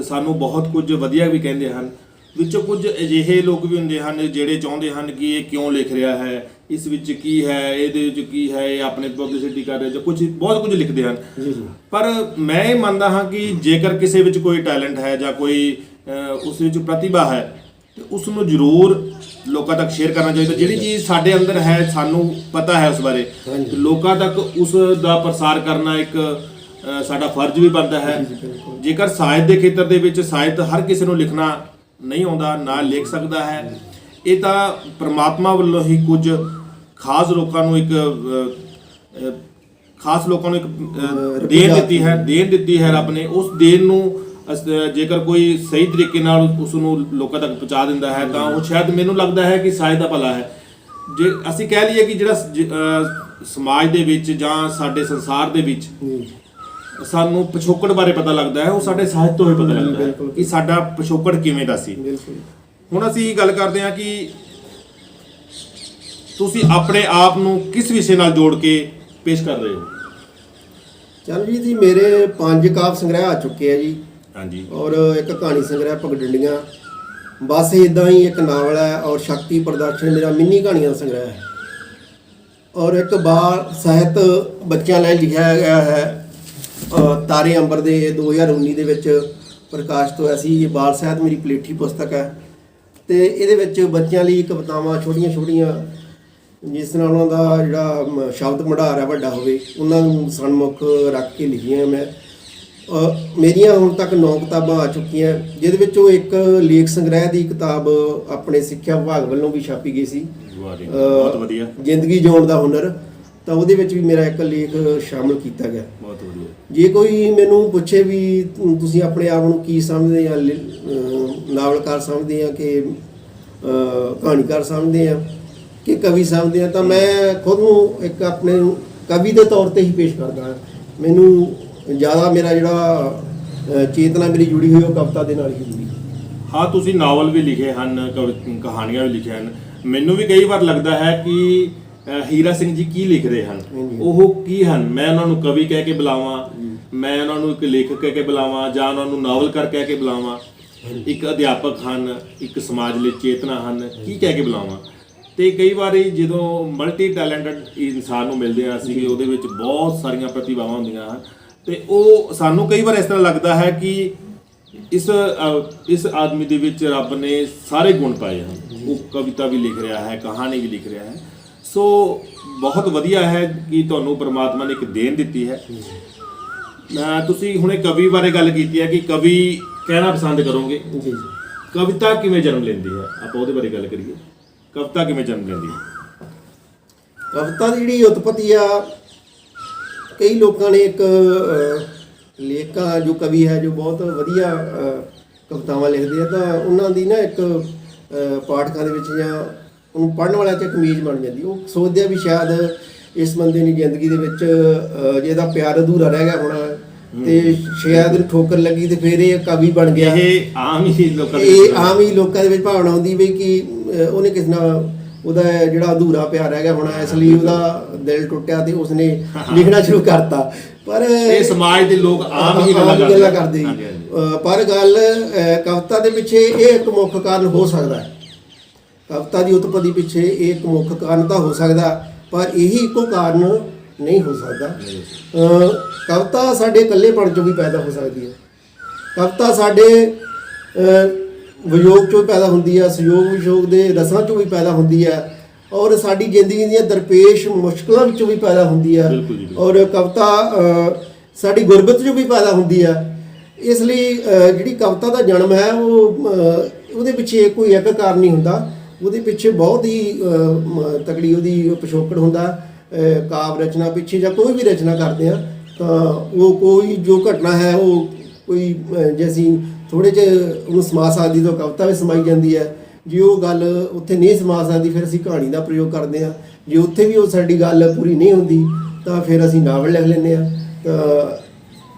ਸਾਨੂੰ ਬਹੁਤ ਕੁਝ ਵਧੀਆ ਵੀ ਕਹਿੰਦੇ ਹਨ। ਵਿੱਚੋਂ ਕੁਝ ਅਜਿਹੇ ਲੋਕ ਵੀ ਹੁੰਦੇ ਹਨ ਜਿਹੜੇ ਚਾਹੁੰਦੇ ਹਨ ਕਿ ਇਹ ਕਿਉਂ ਲਿਖ ਰਿਹਾ ਹੈ, ਇਸ ਵਿੱਚ ਕੀ ਹੈ, ਇਹਦੇ ਵਿੱਚ ਕੀ ਹੈ, ਇਹ ਆਪਣੇ ਪਬਲਿਸਿਟੀ ਕਰ ਰਿਹਾ, ਜਾਂ ਬਹੁਤ ਕੁਝ ਲਿਖਦੇ ਹਨ। ਪਰ ਮੈਂ ਇਹ ਮੰਨਦਾ ਹਾਂ ਕਿ ਜੇਕਰ ਕਿਸੇ ਵਿੱਚ ਕੋਈ ਟੈਲੈਂਟ ਹੈ ਜਾਂ ਕੋਈ ਉਸ ਵਿੱਚ ਪ੍ਰਤਿਭਾ ਹੈ, ਤੇ ਉਸ ਨੂੰ ਜ਼ਰੂਰ ਲੋਕਾਂ ਤੱਕ ਸ਼ੇਅਰ ਕਰਨਾ ਚਾਹੀਦਾ। ਜਿਹੜੀ ਚੀਜ਼ ਸਾਡੇ ਅੰਦਰ ਹੈ, ਸਾਨੂੰ ਪਤਾ ਹੈ ਉਸ ਬਾਰੇ, ਲੋਕਾਂ ਤੱਕ ਉਸ ਦਾ ਪ੍ਰਸਾਰ ਕਰਨਾ ਇੱਕ ਸਾਡਾ ਫਰਜ਼ ਵੀ ਬਣਦਾ ਹੈ। ਜੇਕਰ ਸਾਹਿਤ ਦੇ ਖੇਤਰ ਦੇ ਵਿੱਚ, ਸਾਹਿਤ ਹਰ ਕਿਸੇ ਨੂੰ ਲਿਖਣਾ ਨਹੀਂ ਆਉਂਦਾ, ਨਾ ਲਿਖ ਸਕਦਾ ਹੈ। ਇਹ ਤਾਂ ਪ੍ਰਮਾਤਮਾ ਵੱਲੋਂ ਹੀ ਕੁਝ ਖਾਸ ਲੋਕਾਂ ਨੂੰ ਇੱਕ ਦੇਣ ਦਿੱਤੀ ਹੈ ਰੱਬ ਨੇ। ਉਸ ਦੇਣ ਨੂੰ ਜੇਕਰ ਕੋਈ ਸਹੀ ਤਰੀਕੇ ਨਾਲ ਉਸ ਨੂੰ ਲੋਕਾਂ ਤੱਕ ਪਹੁੰਚਾ ਦਿੰਦਾ ਹੈ, ਤਾਂ ਉਹ ਸ਼ਾਇਦ ਮੈਨੂੰ ਲੱਗਦਾ ਹੈ ਕਿ ਸਾਹਿਤ ਦਾ ਭਲਾ ਹੈ। ਜੇ ਅਸੀਂ ਕਹਿ ਲਈਏ ਕਿ ਜਿਹੜਾ ਸਮਾਜ ਦੇ ਵਿੱਚ ਜਾਂ ਸਾਡੇ ਸੰਸਾਰ ਦੇ ਵਿੱਚ ਸਾਨੂੰ ਪਿਛੋਕੜ ਬਾਰੇ ਪਤਾ ਲੱਗਦਾ ਹੈ, ਉਹ ਸਾਡੇ ਸਾਹਿਤ ਤੋਂ ਹੀ ਪਤਾ ਲੱਗਦਾ ਹੈ ਕਿ ਸਾਡਾ ਪਿਛੋਕੜ ਕਿਵੇਂ ਦਾ ਸੀ। ਹੁਣ ਅਸੀਂ ਗੱਲ ਕਰਦੇ ਹਾਂ ਕਿ ਤੁਸੀਂ ਆਪਣੇ ਆਪ ਨੂੰ ਕਿਸ ਵਿਸ਼ੇ ਨਾਲ ਜੋੜ ਕੇ ਪੇਸ਼ ਕਰ ਰਹੇ ਹੋ? ਚਰਨਜੀਤ ਜੀ, ਮੇਰੇ 5 ਕਾਵਿ ਸੰਗ੍ਰਹਿ ਆ ਚੁੱਕੇ ਆ ਜੀ, ਹਾਂਜੀ, ਔਰ ਇੱਕ ਕਹਾਣੀ ਸੰਗ੍ਰਹਿ ਪਗਡੰਡੀਆਂ, ਬਸ ਇਦਾਂ ਹੀ ਇੱਕ ਨਾਵਲ ਹੈ, ਔਰ ਸ਼ਕਤੀ ਪ੍ਰਦਰਸ਼ਨ ਮੇਰਾ ਮਿੰਨੀ ਕਹਾਣੀਆਂ ਦਾ ਸੰਗ੍ਰਹਿ ਹੈ, ਔਰ ਇੱਕ ਬਾਲ ਸਾਹਿਤ ਬੱਚਿਆਂ ਲਈ ਲਿਖਿਆ ਗਿਆ ਹੈ ਤਾਰੇ ਅੰਬਰ ਦੇ 2019 ਦੇ ਵਿੱਚ ਪ੍ਰਕਾਸ਼ਿਤ ਹੋਇਆ ਸੀ। ਇਹ ਬਾਲ ਸਾਹਿਤ ਮੇਰੀ ਪਲੇਠੀ ਪੁਸਤਕ ਹੈ ਤੇ ਇਹਦੇ ਵਿੱਚ ਬੱਚਿਆਂ ਲਈ ਕਵਿਤਾਵਾਂ ਛੋਟੀਆਂ ਛੋਟੀਆਂ, ਜਿਸ ਨਾਲ ਉਹਨਾਂ ਦਾ ਜਿਹੜਾ ਸ਼ਬਦ ਭੰਡਾਰ ਹੈ ਵੱਡਾ ਹੋਵੇ, ਉਹਨਾਂ ਨੂੰ ਸਨਮੁਖ ਰੱਖ ਕੇ ਲਿਖੀਆਂ ਮੈਂ। ਮੇਰੀਆਂ ਹੁਣ ਤੱਕ 9 ਕਿਤਾਬਾਂ ਆ ਚੁੱਕੀਆਂ, ਜਿਹਦੇ ਵਿੱਚੋਂ ਇੱਕ ਲੇਖ ਸੰਗ੍ਰਹਿ ਦੀ ਕਿਤਾਬ ਆਪਣੇ ਸਿੱਖਿਆ ਵਿਭਾਗ ਵੱਲੋਂ ਵੀ ਛਾਪੀ ਗਈ ਸੀ, ਬਹੁਤ ਵਧੀਆ, ਜ਼ਿੰਦਗੀ ਜਿਉਣ ਦਾ ਹੁਨਰ, ਤਾਂ ਉਹਦੇ ਵਿੱਚ ਵੀ ਮੇਰਾ ਇੱਕ ਲੇਖ ਸ਼ਾਮਲ ਕੀਤਾ ਗਿਆ। ਬਹੁਤ ਵਧੀਆ। ਜੇ ਕੋਈ ਮੈਨੂੰ ਪੁੱਛੇ ਵੀ ਤੁਸੀਂ ਆਪਣੇ ਆਪ ਨੂੰ ਕੀ ਸਮਝਦੇ ਆ, ਨਾਵਲਕਾਰ ਸਮਝਦੇ ਆ ਕਿ ਕਹਾਣੀਕਾਰ ਸਮਝਦੇ ਆ ਕਿ ਕਵੀ ਸਮਝਦੇ ਆ, ਤਾਂ ਮੈਂ ਖੁਦ ਨੂੰ ਇੱਕ ਆਪਣੇ ਕਵੀ ਦੇ ਤੌਰ ਤੇ ਹੀ ਪੇਸ਼ ਕਰਦਾ ਹਾਂ। ਮੈਨੂੰ ਜ਼ਿਆਦਾ ਮੇਰਾ ਜਿਹੜਾ ਚੇਤਨਾ ਮੇਰੀ ਜੁੜੀ ਹੋਈ ਉਹ ਕਵਿਤਾ ਦੇ ਨਾਲ ਹੀ ਜੁੜੀ। ਹਾਂ, ਤੁਸੀਂ ਨਾਵਲ ਵੀ ਲਿਖੇ ਹਨ, ਕਹਾਣੀਆਂ ਵੀ ਲਿਖੀਆਂ ਹਨ। ਮੈਨੂੰ ਵੀ ਕਈ ਵਾਰ ਲੱਗਦਾ ਹੈ ਕਿ ਹੀਰਾ ਸਿੰਘ ਜੀ ਕੀ ਲਿਖ ਰਹੇ ਹਨ, ਉਹ ਕੀ ਹਨ? ਮੈਂ ਉਹਨਾਂ ਨੂੰ ਕਵੀ ਕਹਿ ਕੇ ਬੁਲਾਵਾਂ, ਮੈਂ ਉਹਨਾਂ ਨੂੰ ਇੱਕ ਲੇਖਕ ਕਹਿ ਕੇ ਬੁਲਾਵਾਂ, ਜਾਂ ਉਹਨਾਂ ਨੂੰ ਨਾਵਲਕਾਰ ਕਹਿ ਕੇ ਬੁਲਾਵਾਂ, ਇੱਕ ਅਧਿਆਪਕ ਹਨ, ਇੱਕ ਸਮਾਜ ਲਈ ਚੇਤਨਾ ਹਨ, ਕੀ ਕਹਿ ਕੇ ਬੁਲਾਵਾਂ? ਤੇ ਕਈ ਵਾਰੀ ਜਦੋਂ ਮਲਟੀ ਟੈਲੈਂਟਡ ਇਨਸਾਨ ਨੂੰ ਮਿਲਦੇ ਹਾਂ ਅਸੀਂ, ਉਹਦੇ ਵਿੱਚ ਬਹੁਤ ਸਾਰੀਆਂ ਪ੍ਰਤਿਭਾਵਾਂ ਹੁੰਦੀਆਂ ਹਨ, ਤੇ ਉਹ ਸਾਨੂੰ ਕਈ ਵਾਰ ਇਸ ਤਰ੍ਹਾਂ ਲੱਗਦਾ ਹੈ ਕਿ ਇਸ ਆਦਮੀ ਦੇ ਵਿੱਚ ਰੱਬ ਨੇ ਸਾਰੇ ਗੁਣ ਪਾਏ ਹਨ। ਉਹ ਕਵਿਤਾ ਵੀ ਲਿਖ ਰਿਹਾ ਹੈ, ਕਹਾਣੀ ਵੀ ਲਿਖ ਰਿਹਾ ਹੈ। ਸੋ ਬਹੁਤ ਵਧੀਆ ਹੈ ਕਿ ਤੁਹਾਨੂੰ ਪ੍ਰਮਾਤਮਾ ਨੇ ਇੱਕ ਦੇਣ ਦਿੱਤੀ ਹੈ। ਤੁਸੀਂ ਹੁਣੇ ਕਵੀ ਬਾਰੇ ਗੱਲ ਕੀਤੀ ਹੈ ਕਿ ਕਵੀ ਕਹਿਣਾ ਪਸੰਦ ਕਰੋਗੇ। ਜੀ, ਕਵਿਤਾ ਕਿਵੇਂ ਜਨਮ ਲੈਂਦੀ ਹੈ, ਆਪਾਂ ਉਹਦੇ ਬਾਰੇ ਗੱਲ ਕਰੀਏ। ਕਵਿਤਾ ਕਿਵੇਂ ਜਨਮ ਲੈਂਦੀ ਹੈ? ਕਵਿਤਾ ਦੀ ਜਿਹੜੀ ਉਤਪਤੀ ਆ, ਕਈ ਲੋਕਾਂ ਨੇ ਇੱਕ ਲੇਖਕ ਜੋ ਕਵੀ ਹੈ, ਜੋ ਬਹੁਤ ਵਧੀਆ ਕਵਿਤਾਵਾਂ ਲਿਖਦੇ ਆ, ਤਾਂ ਉਹਨਾਂ ਦੀ ਨਾ ਇੱਕ ਪਾਠਕਾਂ ਦੇ ਵਿੱਚ ਜਾਂ ਉਹਨੂੰ ਪੜ੍ਹਨ ਵਾਲਿਆਂ 'ਚ ਇੱਕ ਇਮੇਜ ਬਣ ਜਾਂਦੀ। ਉਹ ਸੋਚਦੇ ਆ ਵੀ ਸ਼ਾਇਦ ਇਸ ਬੰਦੇ ਦੀ ਜ਼ਿੰਦਗੀ ਦੇ ਵਿੱਚ ਜੇ ਇਹਦਾ ਪਿਆਰ ਅਧੂਰਾ ਰਹਿ ਗਿਆ ਹੋਣਾ, ਤੇ ਸ਼ਾਇਦ ਇਹਨੂੰ ਠੋਕਰ ਲੱਗੀ ਤੇ ਫਿਰ ਇਹ ਕਵੀ ਬਣ ਗਿਆ। ਇਹ ਆਮ ਹੀ ਲੋਕਾਂ ਦੇ ਵਿੱਚ ਭਾਵਨਾ ਆਉਂਦੀ ਵੀ ਕਿ ਉਹਨੇ ਕਿਸੇ ਨਾਲ ਉਹਦਾ ਜਿਹੜਾ ਅਧੂਰਾ ਪਿਆਰ ਰਹਿ ਗਿਆ ਹੋਣਾ, ਇਸ ਲਈ ਉਹਦਾ ਦਿਲ ਟੁੱਟਿਆ ਤੇ ਉਸਨੇ ਲਿਖਣਾ ਸ਼ੁਰੂ ਕਰਤਾ। ਪਰ ਇਹ ਸਮਾਜ ਦੇ ਲੋਕ ਆਮ ਹੀ ਗੱਲਾਂ ਕਰਦੇ। ਪਰ ਗੱਲ ਕਵਿਤਾ ਦੇ ਪਿੱਛੇ ਇਹ ਇੱਕ ਮੁੱਖ ਕਾਰਨ ਹੋ ਸਕਦਾ ਹੈ। ਕਵਿਤਾ ਦੀ ਉਤਪਤੀ ਪਿੱਛੇ ਇਹ ਇੱਕ ਮੁੱਖ ਕਾਰਨ ਤਾਂ ਹੋ ਸਕਦਾ, ਪਰ ਇਹੀ ਇੱਕੋ ਕਾਰਨ ਨਹੀਂ ਹੋ ਸਕਦਾ। ਕਵਿਤਾ ਸਾਡੇ ਇਕੱਲੇਪਣ ਚੋਂ ਵੀ ਪੈਦਾ ਹੋ ਸਕਦੀ ਹੈ। ਕਵਿਤਾ ਸਾਡੇ ਵਿਯੋਗ ਚੋਂ ਵੀ ਪੈਦਾ ਹੁੰਦੀ ਹੈ, ਸੰਯੋਗ ਵਿਯੋਗ ਦੇ ਰਸਾਂ ਚੋਂ ਵੀ ਪੈਦਾ ਹੁੰਦੀ ਹੈ, ਔਰ ਸਾਡੀ ਜ਼ਿੰਦਗੀ ਦੀਆਂ ਦਰਪੇਸ਼ ਮੁਸ਼ਕਲਾਂ ਵਿੱਚੋਂ ਵੀ ਪੈਦਾ ਹੁੰਦੀ ਹੈ, ਔਰ ਕਵਿਤਾ ਸਾਡੀ ਗੁਰਬਤ ਚੋਂ ਵੀ ਪੈਦਾ ਹੁੰਦੀ ਹੈ। ਇਸ ਲਈ ਜਿਹੜੀ ਕਵਿਤਾ ਦਾ ਜਨਮ ਹੈ ਉਹ ਉਹਦੇ ਪਿੱਛੇ ਕੋਈ ਇੱਕ ਕਾਰਨ ਨਹੀਂ ਹੁੰਦਾ, ਉਹਦੇ ਪਿੱਛੇ ਬਹੁਤ ਹੀ ਤਕੜੀ ਉਹਦੀ ਪਿਛੋਕੜ ਹੁੰਦਾ। ਕਾਵਿ ਰਚਨਾ ਪਿੱਛੇ ਜਾਂ ਕੋਈ ਵੀ ਰਚਨਾ ਕਰਦੇ ਆ ਤਾਂ ਉਹ ਕੋਈ ਜੋ ਘਟਨਾ ਹੈ ਉਹ ਕੋਈ ਜੇ ਅਸੀਂ ਥੋੜ੍ਹੇ ਜਿਹੇ ਉਹਨੂੰ ਸਮਾ ਸਕਦੀ ਤਾਂ ਕਵਿਤਾ ਵੀ ਸਮਾਈ ਜਾਂਦੀ ਹੈ। ਜੇ ਉਹ ਗੱਲ ਉੱਥੇ ਨਹੀਂ ਸਮਾ ਸਕਦੀ ਫਿਰ ਅਸੀਂ ਕਹਾਣੀ ਦਾ ਪ੍ਰਯੋਗ ਕਰਦੇ ਹਾਂ। ਜੇ ਉੱਥੇ ਵੀ ਉਹ ਸਾਡੀ ਗੱਲ ਪੂਰੀ ਨਹੀਂ ਹੁੰਦੀ ਤਾਂ ਫਿਰ ਅਸੀਂ ਨਾਵਲ ਲਿਖ ਲੈਂਦੇ ਹਾਂ। ਤਾਂ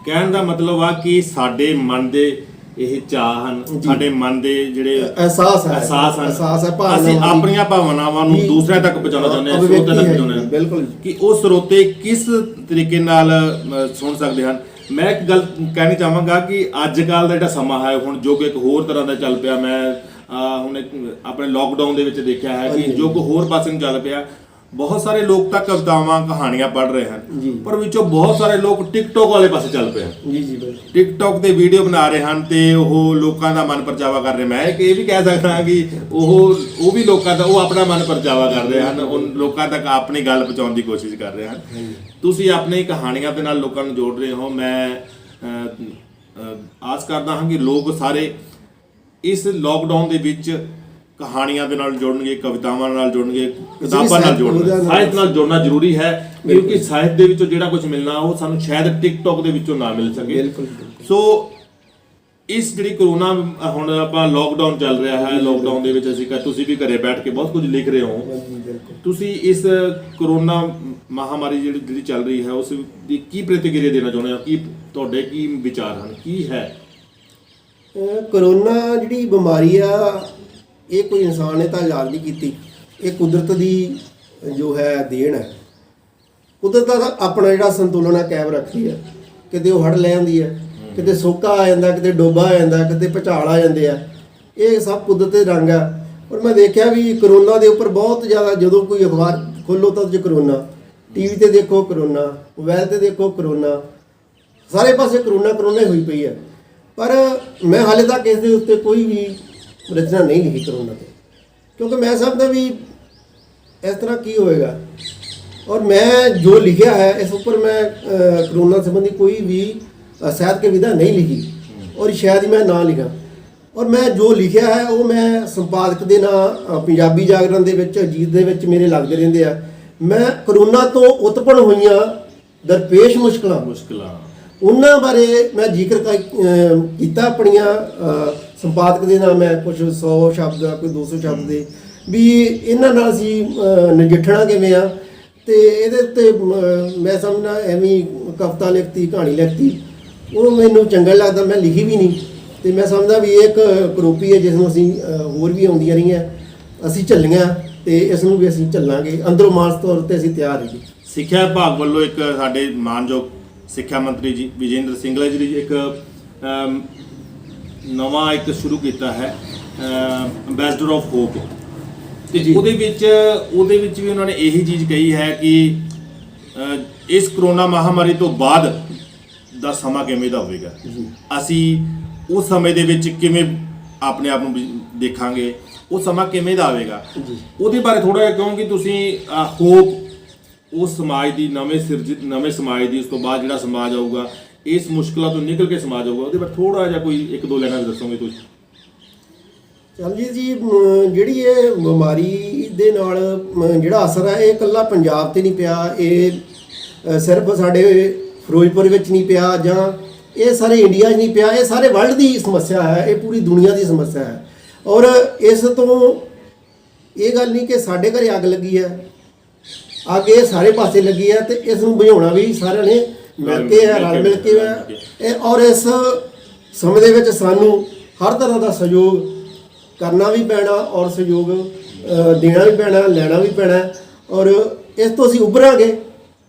ਕਹਿਣ ਦਾ ਮਤਲਬ ਆ ਕਿ ਸਾਡੇ ਮਨ ਦੇ ਇਹ ਚਾਹ ਹਨ, ਸਾਡੇ ਮਨ ਦੇ ਜਿਹੜੇ ਅਹਿਸਾਸ ਹੈ ਅਸੀਂ ਆਪਣੀਆਂ ਭਾਵਨਾਵਾਂ ਨੂੰ ਦੂਸਰਿਆਂ ਤੱਕ ਪਹੁੰਚਾਉਣਾ ਚਾਹੁੰਦੇ ਹਾਂ, ਸਰੋਤਿਆਂ ਤੱਕ ਪਹੁੰਚਾਉਣਾ ਹੈ। ਬਿਲਕੁਲ, ਕਿ ਉਹ ਸਰੋਤੇ ਕਿਸ ਤਰੀਕੇ ਨਾਲ ਸੁਣ ਸਕਦੇ ਹਨ। ਮੈਂ ਇੱਕ ਗੱਲ ਕਹਿਣੀ ਚਾਹਾਂਗਾ ਕਿ ਅੱਜ ਕੱਲ੍ਹ ਦਾ ਜਿਹੜਾ ਸਮਾਂ ਹੈ ਹੁਣ ਯੁੱਗ ਇੱਕ ਹੋਰ ਤਰ੍ਹਾਂ ਦਾ ਚੱਲ ਪਿਆ। ਮੈਂ ਹੁਣ ਆਪਣੇ ਲੋਕਡਾਊਨ ਦੇ ਵਿੱਚ ਦੇਖਿਆ ਹੈ ਕਿ ਯੁੱਗ ਹੋਰ ਪਾਸੇ ਨੂੰ ਚੱਲ ਪਿਆ। ਬਹੁਤ ਸਾਰੇ ਲੋਕ ਤਾਂ ਕਵਿਤਾਵਾਂ ਕਹਾਣੀਆਂ ਪੜ੍ਹ ਰਹੇ ਹਨ, ਪਰ ਵਿੱਚੋਂ ਬਹੁਤ ਸਾਰੇ ਲੋਕ ਟਿਕਟੋਕ ਵਾਲੇ ਪਾਸੇ ਚੱਲ ਪਏ ਹਨ। ਜੀ ਬਿਲਕੁਲ, ਟਿਕਟੋਕ ਤੇ ਵੀਡੀਓ ਬਣਾ ਰਹੇ ਹਨ ਤੇ ਉਹ ਲੋਕਾਂ ਦਾ ਮਨ ਪਰਚਾਵਾ ਕਰ ਰਹੇ। ਮੈਂ ਇਹ ਵੀ ਕਹਿ ਸਕਦਾ ਹਾਂ ਕਿ ਉਹ ਵੀ ਲੋਕਾਂ ਦਾ ਉਹ ਆਪਣਾ ਮਨ ਪਰਚਾਵਾ ਕਰ ਰਹੇ ਹਨ, ਉਹ ਲੋਕਾਂ ਤੱਕ ਆਪਣੀ ਗੱਲ ਪਹੁੰਚਾਉਣ ਦੀ ਕੋਸ਼ਿਸ਼ ਕਰ ਰਹੇ ਹਨ। ਤੁਸੀਂ ਆਪਣੀ ਕਹਾਣੀਆਂ ਦੇ ਨਾਲ ਲੋਕਾਂ ਨੂੰ ਜੋੜ ਰਹੇ ਹੋ। ਮੈਂ ਆਸ ਕਰਦਾ ਹਾਂ ਕਿ ਲੋਕ ਸਾਰੇ ਇਸ ਲੋਕਡਾਊਨ ਦੇ ਵਿੱਚ ਕਹਾਣੀਆਂ ਦੇ ਨਾਲ ਜੁੜਨਗੇ, ਕਵਿਤਾਵਾਂ ਨਾਲ ਜੁੜਨਗੇ, ਕਿਤਾਬਾਂ ਨਾਲ ਜੁੜਨਗੇ। ਸਾਹਿਤ ਨਾਲ ਜੁੜਨਾ ਜ਼ਰੂਰੀ ਹੈ ਕਿਉਂਕਿ ਸਾਹਿਤ ਦੇ ਵਿੱਚੋਂ ਜਿਹੜਾ ਕੁਝ ਮਿਲਣਾ ਉਹ ਸਾਨੂੰ ਸ਼ਾਇਦ ਟਿਕਟੋਕ ਦੇ ਵਿੱਚੋਂ ਨਾ ਮਿਲ ਸਕੇ। ਸੋ ਇਸ ਜਿਹੜੀ ਕਰੋਨਾ ਹੁਣ ਆਪਾਂ ਲੋਕਡਾਊਨ ਚੱਲ ਰਿਹਾ ਹੈ, ਲੋਕਡਾਊਨ ਦੇ ਵਿੱਚ ਤੁਸੀਂ ਵੀ ਘਰੇ ਬੈਠ ਕੇ ਬਹੁਤ ਕੁਝ ਲਿਖ ਰਹੇ ਹੋ। ਤੁਸੀਂ ਇਸ ਕਰੋਨਾ ਮਹਾਮਾਰੀ ਜਿਹੜੀ ਚੱਲ ਰਹੀ ਹੈ ਉਸ ਦੀ ਕੀ ਪ੍ਰਤੀਕਿਰਿਆ ਦੇਣਾ ਚਾਹੁੰਦੇ ਹੋ? ਕੀ ਤੁਹਾਡੇ ਕੀ ਵਿਚਾਰ ਹਨ? ਕੀ ਹੈ ਕਰੋਨਾ ਜਿਹੜੀ ਬਿਮਾਰੀ ਆ? ਇਹ ਕੋਈ ਇਨਸਾਨ ਨੇ ਤਾਂ ਇਜਾਦ ਨਹੀਂ ਕੀਤੀ, ਇਹ ਕੁਦਰਤ ਦੀ ਜੋ ਹੈ ਦੇਣ ਹੈ। ਕੁਦਰਤ ਦਾ ਆਪਣਾ ਜਿਹੜਾ ਸੰਤੁਲਨ ਹੈ ਕਾਇਮ ਰੱਖਦੀ ਹੈ। ਕਿਤੇ ਉਹ ਹੜ੍ਹ ਲੈ ਆਉਂਦੀ ਹੈ, ਕਿਤੇ ਸੋਕਾ ਆ ਜਾਂਦਾ, ਕਿਤੇ ਡੋਬਾ ਆ ਜਾਂਦਾ, ਕਿਤੇ ਭੁਚਾਲ ਆ ਜਾਂਦੇ ਆ। ਇਹ ਸਭ ਕੁਦਰਤ ਦੇ ਰੰਗ ਆ। ਔਰ ਮੈਂ ਦੇਖਿਆ ਵੀ ਕਰੋਨਾ ਦੇ ਉੱਪਰ ਬਹੁਤ ਜ਼ਿਆਦਾ, ਜਦੋਂ ਕੋਈ ਅਖਬਾਰ ਖੋਲ੍ਹੋ ਤਾਂ ਉਹਦੇ 'ਚ ਕਰੋਨਾ, ਟੀਵੀ ਤੇ ਦੇਖੋ ਕਰੋਨਾ, ਮੋਬਾਈਲ ਤੇ ਦੇਖੋ ਕਰੋਨਾ, ਸਾਰੇ ਪਾਸੇ ਕਰੋਨਾ ਹੀ ਹੋਈ ਪਈ ਹੈ। ਪਰ ਮੈਂ ਹਾਲੇ ਤੱਕ ਇਸ ਦੇ ਉੱਤੇ ਕੋਈ ਵੀ ਰਚਨਾ ਨਹੀਂ ਲਿਖੀ ਕਰੋਨਾ ਤੇ, ਕਿਉਂਕਿ ਮੈਂ ਸਮਝਦਾ ਵੀ ਇਸ ਤਰ੍ਹਾਂ ਕੀ ਹੋਏਗਾ। ਔਰ ਮੈਂ ਜੋ ਲਿਖਿਆ ਹੈ ਇਸ ਉੱਪਰ ਮੈਂ ਕਰੋਨਾ ਸੰਬੰਧੀ ਕੋਈ ਵੀ ਸਾਹਿਤ ਕਵਿਤਾ ਨਹੀਂ ਲਿਖੀ, ਔਰ ਸ਼ਾਇਦ ਹੀ ਮੈਂ ਨਾ ਲਿਖਾਂ। ਔਰ ਮੈਂ ਜੋ ਲਿਖਿਆ ਹੈ ਉਹ ਮੈਂ ਸੰਪਾਦਕ ਦੇ ਨਾਂ ਪੰਜਾਬੀ ਜਾਗਰਣ ਦੇ ਵਿੱਚ, ਅਜੀਤ ਦੇ ਵਿੱਚ ਮੇਰੇ ਲੱਗਦੇ ਰਹਿੰਦੇ ਆ। ਮੈਂ ਕਰੋਨਾ ਤੋਂ ਉਤਪੰਨ ਹੋਈਆਂ ਦਰਪੇਸ਼ ਮੁਸ਼ਕਲਾਂ ਉਹਨਾਂ ਬਾਰੇ ਮੈਂ ਜ਼ਿਕਰ ਕੀਤਾ ਆਪਣੀਆਂ ਸੰਪਾਦਕ ਦੇ ਨਾਲ। ਮੈਂ ਕੁਝ 100 ਸ਼ਬਦ ਦਾ, ਕੋਈ 200 ਸ਼ਬਦ ਦੇ, ਵੀ ਇਹਨਾਂ ਨਾਲ ਅਸੀਂ ਨਜਿੱਠਣਾ ਕਿਵੇਂ ਆ। ਤੇ ਇਹਦੇ ਉੱਤੇ ਮੈਂ ਸਮਝਣਾ ਐਵੇਂ ਕਵਿਤਾ ਲਿਖਤੀ, ਕਹਾਣੀ ਲਿਖਤੀ, ਉਹ ਮੈਨੂੰ ਚੰਗਾ ਲੱਗਦਾ, ਮੈਂ ਲਿਖੀ ਵੀ ਨਹੀਂ। ਤੇ ਮੈਂ ਸਮਝਦਾ ਵੀ ਇਹ ਇੱਕ ਕਰੋਪੀ ਹੈ ਜਿਸ ਨੂੰ ਅਸੀਂ ਹੋਰ ਵੀ ਆਉਂਦੀਆਂ ਰਹੀਆਂ, ਅਸੀਂ ਝੱਲੀਆਂ ਤੇ ਇਸ ਨੂੰ ਵੀ ਅਸੀਂ ਝੱਲਾਂਗੇ। ਅੰਦਰੋਂ ਮਾਨਸ ਤੌਰ ਤੇ ਅਸੀਂ ਤਿਆਰ ਹਾਂ ਜੀ। ਸਿੱਖਿਆ ਵਿਭਾਗ ਵੱਲੋਂ ਇੱਕ ਸਾਡੇ ਮਾਨਯੋਗ ਸਿੱਖਿਆ ਮੰਤਰੀ ਜੀ ਵਿਜੇਂਦਰ ਸਿੰਗਲਾ ਜੀ ਇੱਕ ਨਵਾਂ ਇੱਕ ਸ਼ੁਰੂ ਕੀਤਾ ਹੈ, ਐਂਬੈਸਡਰ ਆਫ ਹੋਪ। ਤੇ ਉਹਦੇ ਵਿੱਚ ਵੀ ਉਹਨਾਂ ਨੇ ਇਹੀ ਚੀਜ਼ ਕਹੀ ਹੈ ਕਿ ਇਸ ਕਰੋਨਾ ਮਹਾਮਾਰੀ ਤੋਂ ਬਾਅਦ ਦਾ ਸਮਾਂ ਕਿਵੇਂ ਦਾ ਹੋਵੇਗਾ, ਅਸੀਂ ਉਸ ਸਮੇਂ ਦੇ ਵਿੱਚ ਕਿਵੇਂ ਆਪਣੇ ਆਪ ਨੂੰ ਦੇਖਾਂਗੇ, ਉਹ ਸਮਾਂ ਕਿਵੇਂ ਦਾ ਆਵੇਗਾ, ਉਹਦੇ ਬਾਰੇ ਥੋੜਾ ਜਿਹਾ ਕਿਉਂਕਿ ਤੁਸੀਂ ਹੋਪ ਉਸ ਸਮਾਜ ਦੀ ਨਵੇਂ ਸਮਾਜ ਦੀ, ਉਸ ਤੋਂ ਬਾਅਦ ਜਿਹੜਾ ਸਮਾਜ ਆਊਗਾ, ਇਸ ਮੁਸ਼ਕਲਾਂ ਤੋਂ ਨਿਕਲ ਕੇ ਸਮਾਜ ਆਊਗਾ, ਉਹਦੇ ਬਾਰੇ ਥੋੜਾ ਜਿਹਾ ਕੋਈ 1-2 ਲਾਈਨਾਂ ਦੱਸੋਗੇ ਤੁਸੀਂ? ਚਰਨਜੀਤ ਜੀ, ਜਿਹੜੀ ਇਹ ਬਿਮਾਰੀ ਦੇ ਨਾਲ ਜਿਹੜਾ ਅਸਰ ਹੈ ਇਹ ਇਕੱਲਾ ਪੰਜਾਬ ਤੇ ਨਹੀਂ ਪਿਆ, ਇਹ ਸਿਰਫ ਸਾਡੇ ਫਿਰੋਜ਼ਪੁਰ ਵਿੱਚ ਨਹੀਂ ਪਿਆ, ਜਾਂ ਇਹ ਸਾਰੇ ਇੰਡੀਆ 'ਚ ਨਹੀਂ ਪਿਆ, ਇਹ ਸਾਰੇ ਵਰਲਡ ਦੀ ਸਮੱਸਿਆ ਹੈ, ਇਹ ਪੂਰੀ ਦੁਨੀਆ ਦੀ ਸਮੱਸਿਆ ਹੈ। ਔਰ ਇਸ ਤੋਂ ਇਹ ਗੱਲ ਨਹੀਂ ਕਿ ਸਾਡੇ ਘਰੇ ਅੱਗ ਲੱਗੀ ਹੈ, ਅੱਗ ਇਹ ਸਾਰੇ ਪਾਸੇ ਲੱਗੀ ਹੈ, ਤੇ ਇਸ ਨੂੰ ਬੁਝਾਉਣਾ ਵੀ ਸਾਰਿਆਂ ਨੇ ਮਿਲ ਕੇ ਹੈ, ਰਲ ਮਿਲ ਕੇ ਹੈ। ਔਰ ਇਸ ਸਮੇਂ ਦੇ ਵਿੱਚ ਸਾਨੂੰ ਹਰ ਤਰ੍ਹਾਂ ਦਾ ਸਹਿਯੋਗ ਕਰਨਾ ਵੀ ਪੈਣਾ, ਔਰ ਸਹਿਯੋਗ ਦੇਣਾ ਵੀ ਪੈਣਾ, ਲੈਣਾ ਵੀ ਪੈਣਾ। ਔਰ ਇਸ ਤੋਂ ਅਸੀਂ ਉੱਭਰਾਂਗੇ।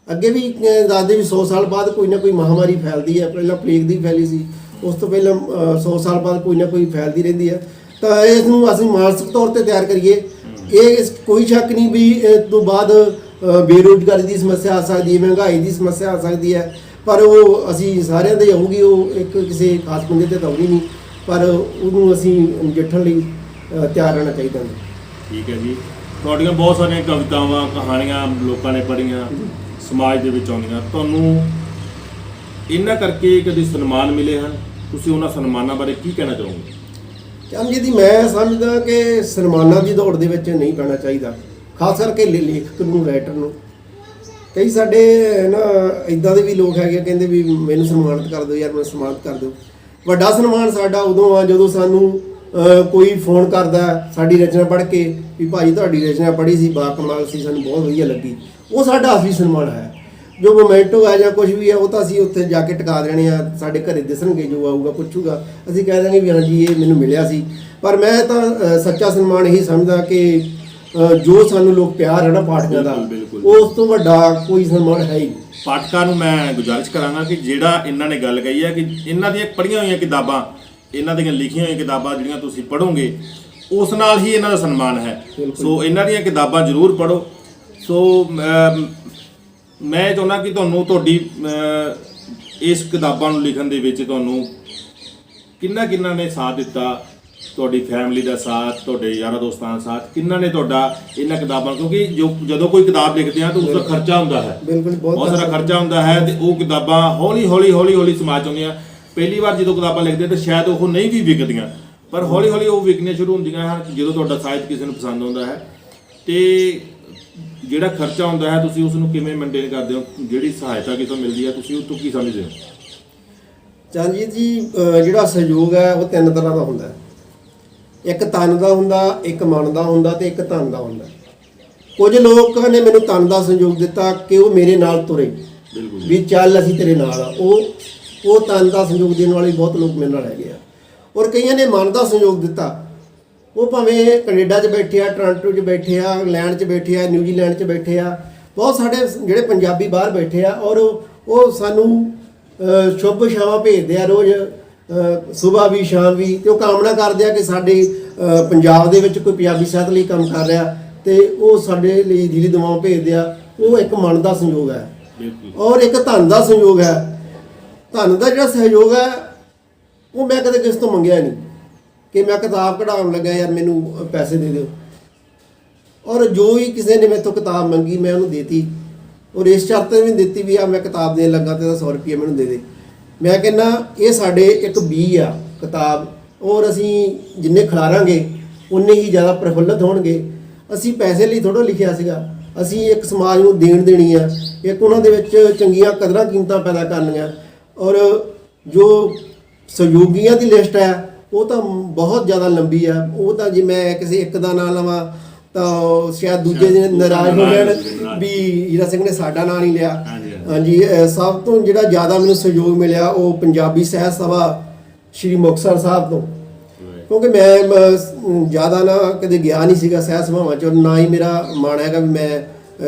ਅੱਗੇ ਵੀ ਦੱਸਦੇ ਵੀ 100 ਸਾਲ ਬਾਅਦ ਕੋਈ ਨਾ ਕੋਈ ਮਹਾਮਾਰੀ ਫੈਲਦੀ ਹੈ। ਪਹਿਲਾਂ ਪਲੇਗ ਦੀ ਫੈਲੀ ਸੀ, ਉਸ ਤੋਂ ਪਹਿਲਾਂ 100 ਸਾਲ ਬਾਅਦ ਕੋਈ ਨਾ ਕੋਈ ਫੈਲਦੀ ਰਹਿੰਦੀ ਹੈ। ਤਾਂ ਇਸ ਨੂੰ ਅਸੀਂ ਮਾਨਸਿਕ ਤੌਰ ਤੇ ਤਿਆਰ ਕਰੀਏ। ਇਹ ਕੋਈ ਸ਼ੱਕ ਨਹੀਂ ਵੀ ਇਸ ਤੋਂ ਬਾਅਦ ਬੇਰੁਜ਼ਗਾਰੀ ਦੀ ਸਮੱਸਿਆ ਆ ਸਕਦੀ ਹੈ, ਮਹਿੰਗਾਈ ਦੀ ਸਮੱਸਿਆ ਆ ਸਕਦੀ ਹੈ, ਪਰ ਉਹ ਅਸੀਂ ਸਾਰਿਆਂ ਦੇ ਆਊਗੀ, ਉਹ ਇੱਕ ਕਿਸੇ ਖਾਸ ਬੰਦੇ ਤੇ ਤਾਂ ਆਉਣੀ ਨਹੀਂ, ਪਰ ਉਹਨੂੰ ਅਸੀਂ ਨਜਿੱਠਣ ਲਈ ਤਿਆਰ ਰਹਿਣਾ ਚਾਹੀਦਾ ਹੈ। ਠੀਕ ਹੈ ਜੀ, ਤੁਹਾਡੀਆਂ ਬਹੁਤ ਸਾਰੀਆਂ ਕਵਿਤਾਵਾਂ, ਕਹਾਣੀਆਂ ਲੋਕਾਂ ਨੇ ਪੜ੍ਹੀਆਂ, ਸਮਾਜ ਦੇ ਵਿੱਚ ਆਉਂਦੀਆਂ। ਤੁਹਾਨੂੰ ਇਹਨਾਂ ਕਰਕੇ ਕਦੇ ਸਨਮਾਨ ਮਿਲੇ ਹਨ, ਤੁਸੀਂ ਉਹਨਾਂ ਸਨਮਾਨਾਂ ਬਾਰੇ ਕੀ ਕਹਿਣਾ ਚਾਹੋਗੇ? ਚੰਦ ਜੀ, ਮੈਂ ਸਮਝਦਾ ਕਿ ਸਨਮਾਨਾਂ ਦੀ ਦੌੜ ਦੇ ਵਿੱਚ ਨਹੀਂ ਪੈਣਾ ਚਾਹੀਦਾ, ਖਾਸ ਕਰਕੇ ਲੇਖਕ ਨੂੰ, ਰਾਈਟਰ ਨੂੰ। ਕਈ ਸਾਡੇ ਨਾ ਇੱਦਾਂ ਦੇ ਵੀ ਲੋਕ ਹੈਗੇ, ਕਹਿੰਦੇ ਵੀ ਮੈਨੂੰ ਸਨਮਾਨਿਤ ਕਰ ਦਿਓ ਯਾਰ, ਮੈਨੂੰ ਸਨਮਾਨਿਤ ਕਰ ਦਿਓ। ਵੱਡਾ ਸਨਮਾਨ ਸਾਡਾ ਉਦੋਂ ਆ ਜਦੋਂ ਸਾਨੂੰ ਕੋਈ ਫੋਨ ਕਰਦਾ ਸਾਡੀ ਰਚਨਾ ਪੜ੍ਹ ਕੇ ਵੀ ਭਾਈ ਤੁਹਾਡੀ ਰਚਨਾ ਪੜ੍ਹੀ ਸੀ, ਬਾ ਕਮਾਲ ਸੀ, ਸਾਨੂੰ ਬਹੁਤ ਵਧੀਆ ਲੱਗੀ। ਉਹ ਸਾਡਾ ਅਸਲੀ ਸਨਮਾਨ ਹੈ। ਜੋ ਮੋਮੈਂਟੋ ਹੈ ਜਾਂ ਕੁਝ ਵੀ ਹੈ, ਉਹ ਤਾਂ ਅਸੀਂ ਉੱਥੇ ਜਾ ਕੇ ਟਿਕਾ ਦੇਣੇ ਆ, ਸਾਡੇ ਘਰੇ ਦਿਸਣਗੇ, ਜੋ ਆਊਗਾ ਪੁੱਛੂਗਾ, ਅਸੀਂ ਕਹਿ ਦਾਂਗੇ ਵੀ ਹਾਂਜੀ ਇਹ ਮੈਨੂੰ ਮਿਲਿਆ ਸੀ। ਪਰ ਮੈਂ ਤਾਂ ਸੱਚਾ ਸਨਮਾਨ ਇਹੀ ਸਮਝਦਾ ਕਿ ਜੋ ਸਾਨੂੰ ਲੋਕ ਪਿਆਰ ਹੈ ਨਾ ਪਾਠਕਾਂ ਦਾ, ਉਸ ਤੋਂ ਵੱਡਾ ਕੋਈ ਸਨਮਾਨ ਹੈ ਹੀ। ਪਾਠਕਾਂ ਨੂੰ ਮੈਂ ਗੁਜ਼ਾਰਿਸ਼ ਕਰਾਂਗਾ ਕਿ ਜਿਹੜਾ ਇਹਨਾਂ ਨੇ ਗੱਲ ਕਹੀ ਹੈ ਕਿ ਇਹਨਾਂ ਦੀਆਂ ਪੜ੍ਹੀਆਂ ਹੋਈਆਂ ਕਿਤਾਬਾਂ, ਇਹਨਾਂ ਦੀਆਂ ਲਿਖੀਆਂ ਹੋਈਆਂ ਕਿਤਾਬਾਂ ਜਿਹੜੀਆਂ ਤੁਸੀਂ ਪੜ੍ਹੋਗੇ, ਉਸ ਨਾਲ ਹੀ ਇਹਨਾਂ ਦਾ ਸਨਮਾਨ ਹੈ। ਸੋ ਇਹਨਾਂ ਦੀਆਂ ਕਿਤਾਬਾਂ ਜ਼ਰੂਰ ਪੜ੍ਹੋ। ਸੋ ਮੈਂ ਚਾਹੁੰਦਾ ਕਿ ਤੁਹਾਨੂੰ ਤੁਹਾਡੀ ਇਸ ਕਿਤਾਬਾਂ ਨੂੰ ਲਿਖਣ ਦੇ ਵਿੱਚ ਤੁਹਾਨੂੰ ਕਿੰਨਾ ਨੇ ਸਾਥ ਦਿੱਤਾ, ਤੁਹਾਡੀ ਫੈਮਿਲੀ ਦਾ ਸਾਥ, ਤੁਹਾਡੇ ਯਾਰਾਂ ਦੋਸਤਾਂ ਦਾ ਸਾਥ, ਕਿੰਨਾ ਨੇ ਤੁਹਾਡਾ ਇਹਨਾਂ ਕਿਤਾਬਾਂ, ਕਿਉਂਕਿ ਜਦੋਂ ਕੋਈ ਕਿਤਾਬ ਲਿਖਦੇ ਆ ਤਾਂ ਉਸ ਦਾ ਖਰਚਾ ਹੁੰਦਾ ਹੈ, ਬਹੁਤ ਸਾਰਾ ਖਰਚਾ ਹੁੰਦਾ ਹੈ, ਤੇ ਉਹ ਕਿਤਾਬਾਂ ਹੌਲੀ ਹੌਲੀ ਸਮਾਜ 'ਚ ਆਉਂਦੀਆਂ। ਪਹਿਲੀ ਵਾਰ ਜਦੋਂ ਕਿਤਾਬਾਂ ਲਿਖਦੇ ਤਾਂ ਸ਼ਾਇਦ ਉਹ ਨਹੀਂ ਵੀ ਵਿਕਦੀਆਂ, ਪਰ ਹੌਲੀ ਹੌਲੀ ਉਹ ਵਿਕਣੀਆਂ ਸ਼ੁਰੂ ਹੁੰਦੀਆਂ ਹਨ ਜਦੋਂ ਤੁਹਾਡਾ ਸਾਹਿਤ ਕਿਸੇ ਨੂੰ ਪਸੰਦ ਆਉਂਦਾ ਹੈ। ਤੇ ਜਿਹੜਾ ਖਰਚਾ ਹੁੰਦਾ ਹੈ ਤੁਸੀਂ ਉਸ ਨੂੰ ਕਿਵੇਂ ਮੇਨਟੇਨ ਕਰਦੇ ਹੋ? ਜਿਹੜੀ ਸਹਾਇਤਾ ਕਿਤੋਂ ਮਿਲਦੀ ਹੈ ਤੁਸੀਂ ਉਹ ਤੋਂ ਕੀ ਸਮਝਦੇ ਹੋ? ਚਰਨਜੀਤ ਜੀ, ਜਿਹੜਾ ਸਹਿਯੋਗ ਹੈ ਉਹ 3 ਤਰ੍ਹਾਂ ਦਾ ਹੁੰਦਾ ਹੈ। ਇੱਕ ਤਨ ਦਾ ਹੁੰਦਾ, ਇੱਕ ਮਨ ਦਾ ਹੁੰਦਾ, ਤੇ ਇੱਕ ਧਨ ਦਾ ਹੁੰਦਾ। ਕੁਝ ਲੋਕਾਂ ਨੇ ਮੈਨੂੰ ਤਨ ਦਾ ਸਹਿਯੋਗ ਦਿੱਤਾ ਕਿ ਉਹ ਮੇਰੇ ਨਾਲ ਤੁਰੇ, ਵੀ ਚੱਲ ਅਸੀਂ ਤੇਰੇ ਨਾਲ ਆ। ਉਹ ਤਨ ਦਾ ਸਹਿਯੋਗ ਦੇਣ ਵਾਲੇ ਬਹੁਤ ਲੋਕ ਮੇਰੇ ਨਾਲ ਹੈਗੇ ਆ। ਔਰ ਕਈਆਂ ਨੇ ਮਨ ਦਾ ਸਹਿਯੋਗ ਦਿੱਤਾ, ਉਹ ਭਾਵੇਂ ਕੈਨੇਡਾ 'ਚ ਬੈਠੇ ਆ, ਟੋਰਾਂਟੋ 'ਚ ਬੈਠੇ ਆ, ਇੰਗਲੈਂਡ 'ਚ ਬੈਠੇ ਆ, ਨਿਊਜ਼ੀਲੈਂਡ 'ਚ ਬੈਠੇ ਆ, ਬਹੁਤ ਸਾਡੇ ਜਿਹੜੇ ਪੰਜਾਬੀ ਬਾਹਰ ਬੈਠੇ ਆ, ਔਰ ਉਹ ਸਾਨੂੰ ਸ਼ੁਭ ਸ਼ਾਮਾਂ ਭੇਜਦੇ ਆ ਰੋਜ਼, ਸਵੇਰ ਵੀ ਸ਼ਾਮ ਵੀ, ਤੇ ਉਹ ਕਾਮਨਾ ਕਰਦੇ ਆ ਕਿ ਸਾਡੇ ਪੰਜਾਬ ਦੇ ਵਿੱਚ ਕੋਈ ਪੰਜਾਬੀ ਸਾਹਿਤ ਲਈ ਕੰਮ ਕਰ ਰਿਹਾ ਤੇ ਉਹ ਸਾਡੇ ਲਈ ਦਿਲੀ ਦੁਆਵਾਂ ਭੇਜਦੇ ਆ। ਉਹ ਇੱਕ ਮਨ ਦਾ ਸੰਯੋਗ ਹੈ ਔਰ ਇੱਕ ਧਨ ਦਾ ਸੰਯੋਗ ਹੈ। ਧਨ ਦਾ ਜਿਹੜਾ ਸਹਿਯੋਗ ਹੈ ਉਹ ਮੈਂ ਕਦੇ ਕਿਸੇ ਤੋਂ ਮੰਗਿਆ ਨਹੀਂ ਕਿ ਮੈਂ ਕਿਤਾਬ ਕਢਾਉਣ ਲੱਗਾ ਯਾਰ ਮੈਨੂੰ ਪੈਸੇ ਦੇ ਦਿਓ, ਔਰ ਜੋ ਹੀ ਕਿਸੇ ਨੇ ਮੇਰੇ ਤੋਂ ਕਿਤਾਬ ਮੰਗੀ ਮੈਂ ਉਹਨੂੰ ਦੇਤੀ, ਔਰ ਇਸ ਸ਼ਰਤ ਤੇ ਵੀ ਦਿੱਤੀ ਵੀ ਆ ਮੈਂ ਕਿਤਾਬ ਦੇਣ ਲੱਗਾ ਤੇ 100 ਰੁਪਏ ਮੈਨੂੰ ਦੇ ਦੇ। ਮੈਂ ਕਹਿੰਦਾ ਇਹ ਸਾਡੇ ਇੱਕ ਬੀਜ ਆ ਕਿਤਾਬ, ਔਰ ਅਸੀਂ ਜਿੰਨੇ ਖਿਲਾਰਾਂਗੇ ਉਨੇ ਹੀ ਜ਼ਿਆਦਾ ਪ੍ਰਫੁੱਲਤ ਹੋਣਗੇ। ਅਸੀਂ ਪੈਸੇ ਲਈ ਥੋੜ੍ਹਾ ਲਿਖਿਆ ਸੀਗਾ, ਅਸੀਂ ਇੱਕ ਸਮਾਜ ਨੂੰ ਦੇਣ ਦੇਣੀ ਆ, ਇੱਕ ਉਹਨਾਂ ਦੇ ਵਿੱਚ ਚੰਗੀਆਂ ਕਦਰਾਂ ਕੀਮਤਾਂ ਪੈਦਾ ਕਰਨੀਆਂ। ਔਰ ਜੋ ਸਹਿਯੋਗੀਆਂ ਦੀ ਲਿਸਟ ਹੈ ਉਹ ਤਾਂ ਬਹੁਤ ਜ਼ਿਆਦਾ ਲੰਬੀ ਆ, ਉਹ ਤਾਂ ਜੇ ਮੈਂ ਕਿਸੇ ਇੱਕ ਦਾ ਨਾਂ ਲਵਾਂ ਤਾਂ ਸ਼ਾਇਦ ਦੂਜੇ ਦਿਨ ਨਾਰਾਜ਼ ਹੋ ਜਾਣ ਵੀ ਹੀਰਾ ਸਿੰਘ ਨੇ ਸਾਡਾ ਨਾਂ ਨਹੀਂ ਲਿਆ। ਹਾਂਜੀ, ਸਭ ਤੋਂ ਜਿਹੜਾ ਜ਼ਿਆਦਾ ਮੈਨੂੰ ਸਹਿਯੋਗ ਮਿਲਿਆ ਉਹ ਪੰਜਾਬੀ ਸਾਹਿਤ ਸਭਾ ਸ਼੍ਰੀ ਮੁਕਤਸਰ ਸਾਹਿਬ ਤੋਂ, ਕਿਉਂਕਿ ਮੈਂ ਜ਼ਿਆਦਾ ਨਾ ਕਦੇ ਗਿਆ ਨਹੀਂ ਸੀਗਾ ਸਾਹਿਤ ਸਭਾਵਾਂ 'ਚ, ਨਾ ਹੀ ਮੇਰਾ ਮਨ ਹੈਗਾ ਵੀ ਮੈਂ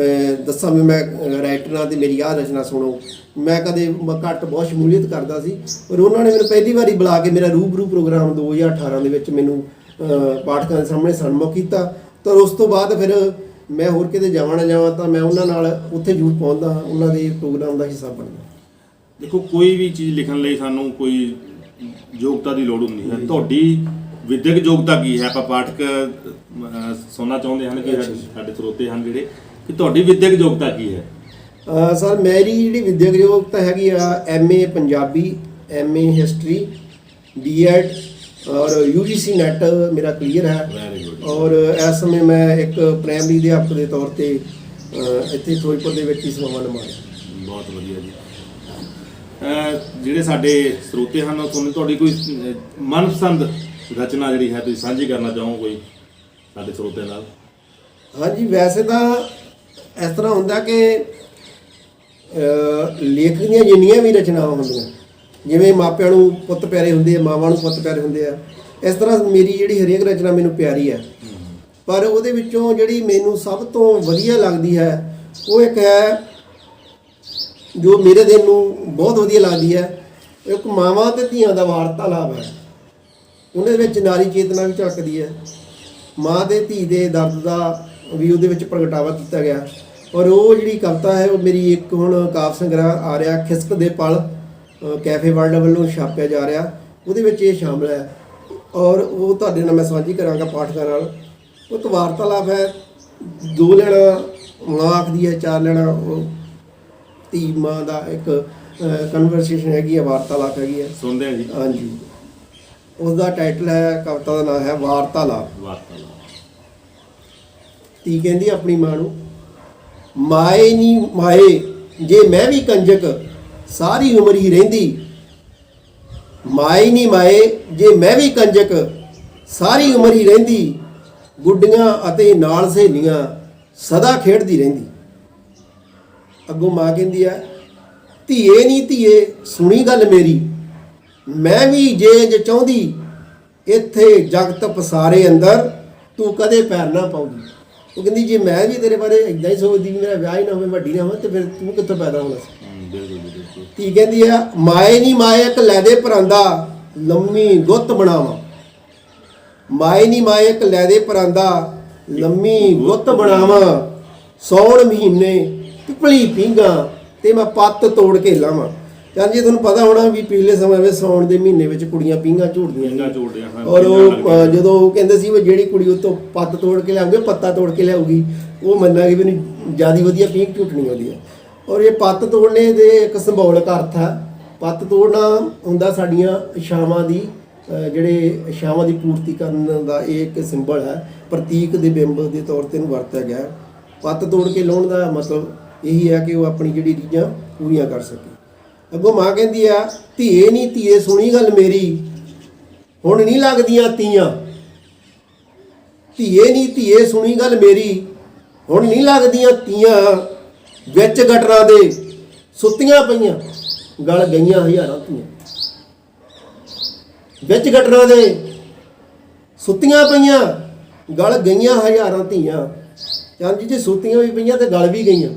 ਦੱਸਾਂ ਵੀ ਮੈਂ ਰਾਈਟਰ ਹਾਂ ਤੇ ਮੇਰੀ ਆਹ ਰਚਨਾ ਸੁਣੋ। ਮੈਂ ਕਦੇ ਘੱਟ ਬਹੁਤ ਸ਼ਮੂਲੀਅਤ ਕਰਦਾ ਸੀ, ਪਰ ਉਹਨਾਂ ਨੇ ਮੈਨੂੰ ਪਹਿਲੀ ਵਾਰੀ ਬੁਲਾ ਕੇ ਮੇਰਾ ਰੂਬਰੂ ਪ੍ਰੋਗਰਾਮ 2018 ਦੇ ਵਿੱਚ ਮੈਨੂੰ ਪਾਠਕਾਂ ਦੇ ਸਾਹਮਣੇ ਸਨਮੁਖ ਕੀਤਾ। ਤਾਂ ਉਸ ਤੋਂ ਬਾਅਦ ਫਿਰ ਮੈਂ ਹੋਰ ਕਿਤੇ ਜਾਵਾਂ ਨਾ ਜਾਵਾਂ ਤਾਂ ਮੈਂ ਉਹਨਾਂ ਨਾਲ ਉੱਥੇ ਜ਼ਰੂਰ ਪਹੁੰਚਦਾ, ਉਹਨਾਂ ਦੇ ਪ੍ਰੋਗਰਾਮ ਦਾ ਹਿੱਸਾ ਬਣਦਾ। ਦੇਖੋ, ਕੋਈ ਵੀ ਚੀਜ਼ ਲਿਖਣ ਲਈ ਸਾਨੂੰ ਕੋਈ ਯੋਗਤਾ ਦੀ ਲੋੜ ਹੁੰਦੀ ਹੈ। ਤੁਹਾਡੀ ਵਿਦਿਅਕ ਯੋਗਤਾ ਕੀ ਹੈ? ਆਪਾਂ ਪਾਠਕ ਸੁਣਨਾ ਚਾਹੁੰਦੇ ਹਨ ਕਿ ਸਾਡੇ ਸਰੋਤੇ ਹਨ ਜਿਹੜੇ, ਕਿ ਤੁਹਾਡੀ ਵਿਦਿਅਕ ਯੋਗਤਾ ਕੀ ਹੈ? ਸਰ ਮੇਰੀ ਜਿਹੜੀ ਵਿਦਿਅਕ ਯੋਗਤਾ ਹੈਗੀ ਆ MA Punjabi, MA history, B.Ed ਔਰ UGC ਨੈਟ ਮੇਰਾ ਕਲੀਅਰ ਹੈ। ਔਰ ਇਸ ਸਮੇਂ ਮੈਂ ਇੱਕ ਪ੍ਰਾਇਮਰੀ ਅਧਿਆਪਕ ਦੇ ਤੌਰ ਤੇ ਇੱਥੇ ਫਿਰੋਜ਼ਪੁਰ ਦੇ ਵਿੱਚ ਹੀ ਸੇਵਾਵਾਂ ਨਿਭਾਉਂਦਾ। ਬਹੁਤ ਵਧੀਆ ਜੀ। ਜਿਹੜੇ ਸਾਡੇ ਸਰੋਤੇ ਹਨ ਉਹ ਤੁਹਾਨੂੰ ਤੁਹਾਡੀ ਕੋਈ ਮਨਪਸੰਦ ਰਚਨਾ ਜਿਹੜੀ ਹੈ ਤੁਸੀਂ ਸਾਂਝੀ ਕਰਨਾ ਚਾਹੋ ਕੋਈ ਸਾਡੇ ਸਰੋਤਿਆਂ ਨਾਲ? ਹਾਂਜੀ, ਵੈਸੇ ਤਾਂ ਇਸ ਤਰ੍ਹਾਂ ਹੁੰਦਾ ਕਿ ਲੇਖਕ ਦੀਆਂ ਜਿੰਨੀਆਂ ਵੀ ਰਚਨਾਵਾਂ ਹੁੰਦੀਆਂ, ਜਿਵੇਂ ਮਾਪਿਆਂ ਨੂੰ ਪੁੱਤ ਪਿਆਰੇ ਹੁੰਦੇ ਆ, ਮਾਵਾਂ ਨੂੰ ਪੁੱਤ ਪਿਆਰੇ ਹੁੰਦੇ ਆ, ਇਸ ਤਰ੍ਹਾਂ ਮੇਰੀ ਜਿਹੜੀ ਹਰੇਕ ਰਚਨਾ ਮੈਨੂੰ ਪਿਆਰੀ ਹੈ। ਪਰ ਉਹਦੇ ਵਿੱਚੋਂ ਜਿਹੜੀ ਮੈਨੂੰ ਸਭ ਤੋਂ ਵਧੀਆ ਲੱਗਦੀ ਹੈ ਉਹ ਇੱਕ ਹੈ ਜੋ ਮੇਰੇ ਦਿਲ ਨੂੰ ਬਹੁਤ ਵਧੀਆ ਲੱਗਦੀ ਹੈ। ਇੱਕ ਮਾਵਾਂ ਤੇ ਧੀਆਂ ਦਾ ਵਾਰਤਾਲਾਪ ਹੈ। ਉਹਦੇ ਵਿੱਚ ਨਾਰੀ ਚੇਤਨਾ ਵੀ ਝਲਕਦੀ ਹੈ, ਮਾਂ ਤੇ ਧੀ ਦੇ ਦਰਦ ਦਾ ਵੀ ਉਹਦੇ ਵਿੱਚ ਪ੍ਰਗਟਾਵਾ ਕੀਤਾ ਗਿਆ। ਔਰ ਉਹ ਜਿਹੜੀ ਕਵਿਤਾ ਹੈ ਉਹ ਮੇਰੀ ਇੱਕ ਹੁਣ ਕਾਵਿ ਸੰਗ੍ਰਹਿ ਆ ਰਿਹਾ ਖਿਸਕ ਦੇ ਪਲ, ਕੈਫੇ ਵਰਲਡ ਵੱਲੋਂ ਛਾਪਿਆ ਜਾ ਰਿਹਾ, ਉਹਦੇ ਵਿੱਚ ਇਹ ਸ਼ਾਮਲ ਹੈ। ਔਰ ਉਹ ਤੁਹਾਡੇ ਨਾਲ ਮੈਂ ਸਾਂਝੀ ਕਰਾਂਗਾ ਪਾਠਕਾਂ ਨਾਲ। ਉਹ ਇੱਕ ਵਾਰਤਾਲਾਪ ਹੈ, 2 ਲੈਣਾ ਮਾਂ ਆਖਦੀ ਹੈ, 4 ਲੈਣਾ ਉਹ ਧੀ ਮਾਂ ਦਾ ਇੱਕ ਕਨਵਰਸੇਸ਼ਨ ਹੈਗੀ ਹੈ, ਵਾਰਤਾਲਾਪ ਹੈਗੀ ਹੈ। ਸੁਣਦੇ ਹਾਂ ਜੀ। ਹਾਂਜੀ, ਉਸਦਾ ਟਾਈਟਲ ਹੈ, ਕਵਿਤਾ ਦਾ ਨਾਮ ਹੈ ਵਾਰਤਾਲਾਪ। ਧੀ ਕਹਿੰਦੀ ਆਪਣੀ ਮਾਂ ਨੂੰ, ਮਾਏ ਨੀ ਮਾਏ ਜੇ ਮੈਂ ਵੀ ਕੰਜਕ ਸਾਰੀ ਉਮਰ ਹੀ ਰਹਿੰਦੀ, ਮਾਏ ਨੀ ਮਾਏ ਜੇ ਮੈਂ ਵੀ ਕੰਜਕ ਸਾਰੀ ਉਮਰ ਹੀ ਰਹਿੰਦੀ, ਗੁੱਡੀਆਂ ਅਤੇ ਨਾਲ ਸਹੇਲੀਆਂ ਸਦਾ ਖੇਡਦੀ ਰਹਿੰਦੀ। ਅੱਗੋਂ ਮਾਂ ਕਹਿੰਦੀ ਆ, ਧੀਏ ਨੀ ਧੀਏ ਸੁਣੀ ਗੱਲ ਮੇਰੀ, ਮੈਂ ਵੀ ਜੇ ਚਾਹੁੰਦੀ ਇੱਥੇ ਜਗਤ ਪਸਾਰੇ ਅੰਦਰ ਤੂੰ ਕਦੇ ਪੈਰ ਨਾ ਪਾਉਂਦੀ। ਉਹ ਕਹਿੰਦੀ ਜੇ ਮੈਂ ਵੀ ਤੇਰੇ ਬਾਰੇ ਇਦਾਂ ਹੀ ਸੋਚਦੀ ਵੀ ਮੇਰਾ ਵਿਆਹ ਹੀ ਨਾ ਹੋਵੇ, ਵੱਡੀ ਨਾ ਹੋਵੇ, ਤੇ ਫਿਰ ਤੂੰ ਕਿੱਥੋਂ ਪੈਦਾ ਹੋਣਾ ਸੀ? ਧੀ ਕਹਿੰਦੀ ਆ, ਮਾਏ ਨੀ ਮਾਏ ਇੱਕ ਲੈਦੇ ਪਰਾਂਦਾ ਲੰਮੀ ਗੁੱਤ ਬਣਾਵਾਂ, ਮਾਏ ਨੀ ਮਾਏ ਇੱਕ ਲੈਦੇ ਪਰਾਂਦਾ ਲੰਮੀ ਗੁੱਤ ਬਣਾਵਾਂ, ਸੌਣ ਮਹੀਨੇ ਪਿਪਲੀ ਪੀਂਗਾ ਤੇ ਮੈਂ ਪੱਤ ਤੋੜ ਕੇ ਲਾਵਾਂ। ਚੱਲ ਜੀ ਤੁਹਾਨੂੰ ਪਤਾ ਹੋਣਾ ਵੀ ਪਿਛਲੇ ਸਮੇਂ ਵਿੱਚ ਸਾਉਣ ਦੇ ਮਹੀਨੇ ਵਿੱਚ ਕੁੜੀਆਂ ਪੀਂਘਾਂ ਝੂਟਦੀਆਂ ਸੀ, ਔਰ ਉਹ ਜਦੋਂ ਉਹ ਕਹਿੰਦੇ ਸੀ ਵੀ ਜਿਹੜੀ ਕੁੜੀ ਉਹ ਤੋਂ ਪੱਤ ਤੋੜ ਕੇ ਲਿਆਉਂਗੇ, ਪੱਤਾ ਤੋੜ ਕੇ ਲਿਆਊਗੀ, ਉਹ ਮੰਨਾਂਗੇ ਵੀ ਨਹੀਂ ਜਿਆਦਾ ਵਧੀਆ ਪੀਂਘ ਝੂਟਣੀ ਆਉਂਦੀ ਹੈ। ਔਰ ਇਹ ਪੱਤ ਤੋੜਨੇ ਦੇ ਇੱਕ ਸਿੰਬੋਲਿਕ ਅਰਥ ਹੈ। ਪੱਤ ਤੋੜਨਾ ਹੁੰਦਾ ਸਾਡੀਆਂ ਇਛਾਵਾਂ ਦੀ, ਜਿਹੜੇ ਇਛਾਵਾਂ ਦੀ ਪੂਰਤੀ ਕਰਨ ਦਾ ਇਹ ਇੱਕ ਸਿੰਬਲ ਹੈ, ਪ੍ਰਤੀਕ ਦੇ ਬਿੰਬ ਦੇ ਤੌਰ ਤੇ ਇਹਨੂੰ ਵਰਤਿਆ ਗਿਆ। ਪੱਤ ਤੋੜ ਕੇ ਲਾਉਣ ਦਾ ਮਤਲਬ ਇਹੀ ਹੈ ਕਿ ਉਹ ਆਪਣੀ ਜਿਹੜੀ ਰੀਝਾਂ ਪੂਰੀਆਂ ਕਰ ਸਕੇ। ਅੱਗੋਂ ਮਾਂ ਕਹਿੰਦੀ ਆ, ਧੀਏ ਨੀ ਧੀਏ ਸੁਣੀ ਗੱਲ ਮੇਰੀ, ਹੁਣ ਨਹੀਂ ਲੱਗਦੀਆਂ ਤੀਆਂ, ਧੀਏ ਨੀ ਧੀਏ ਸੁਣੀ ਗੱਲ ਮੇਰੀ, ਹੁਣ ਨਹੀਂ ਲੱਗਦੀਆਂ ਤੀਆਂ, ਵਿੱਚ ਗਟਰਾਂ ਦੇ ਸੁੱਤੀਆਂ ਪਈਆਂ ਗਲ ਗਈਆਂ ਹਜ਼ਾਰਾਂ ਧੀਆਂ, ਵਿੱਚ ਗਟਰਾਂ ਦੇ ਸੁੱਤੀਆਂ ਪਈਆਂ ਗਲ ਗਈਆਂ ਹਜ਼ਾਰਾਂ ਧੀਆਂ, ਚੰਦ ਜੀ ਸੁੱਤੀਆਂ ਵੀ ਪਈਆਂ ਤੇ ਗਲ ਵੀ ਗਈਆਂ।